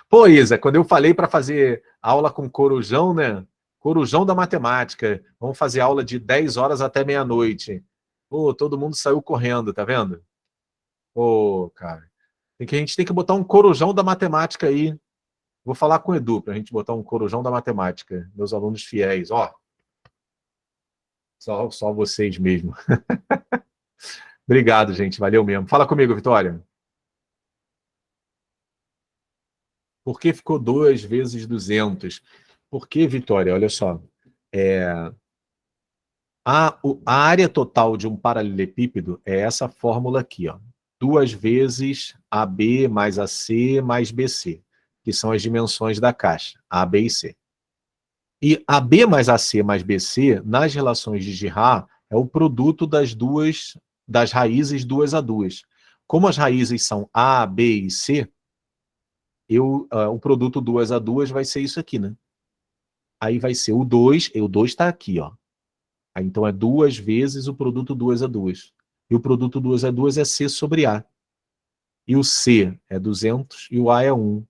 Pô, Isa, quando eu falei para fazer aula com Corujão, né? Corujão da matemática, vamos fazer aula de 10 horas até meia-noite. Pô, todo mundo saiu correndo, tá vendo? Pô, cara. A gente tem que botar um Corujão da matemática aí. Vou falar com o Edu para a gente botar um Corujão da matemática. Meus alunos fiéis, ó. Só vocês mesmo. Obrigado, gente. Valeu mesmo. Fala comigo, Vitória. Por que ficou 2 vezes 200? Por que, Vitória? Olha só. A área total de um paralelepípedo é essa fórmula aqui, ó. 2 vezes AB mais AC mais BC, que são as dimensões da caixa, A, B e C. E AB mais AC mais BC, nas relações de Girard, é o produto das raízes 2 a 2. Como as raízes são A, B e C, o produto 2 a 2 vai ser isso aqui, né? Aí vai ser o 2 está aqui, ó. Aí, então é 2 vezes o produto 2 a 2. E o produto 2 a 2 é C sobre A. E o C é 200 e o A é 1.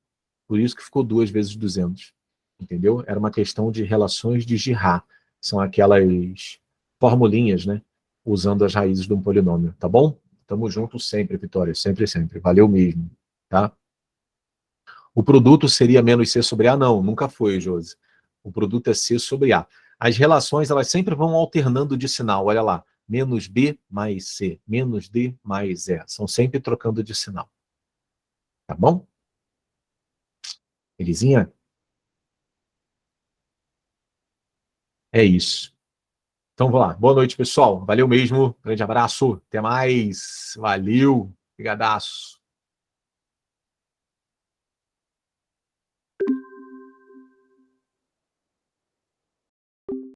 Por isso que ficou 2 vezes 200. Entendeu? Era uma questão de relações de Girard. São aquelas formulinhas, né? Usando as raízes de um polinômio, tá bom? Tamo junto sempre, Vitória. Sempre, sempre. Valeu mesmo, tá? O produto seria menos C sobre A? Não, nunca foi, Josi. O produto é C sobre A. As relações, elas sempre vão alternando de sinal. Olha lá. Menos B mais C. Menos D mais E. São sempre trocando de sinal. Tá bom? Belezinha? É isso. Então, vamos lá. Boa noite, pessoal. Valeu mesmo. Grande abraço. Até mais. Valeu. Brigadaço.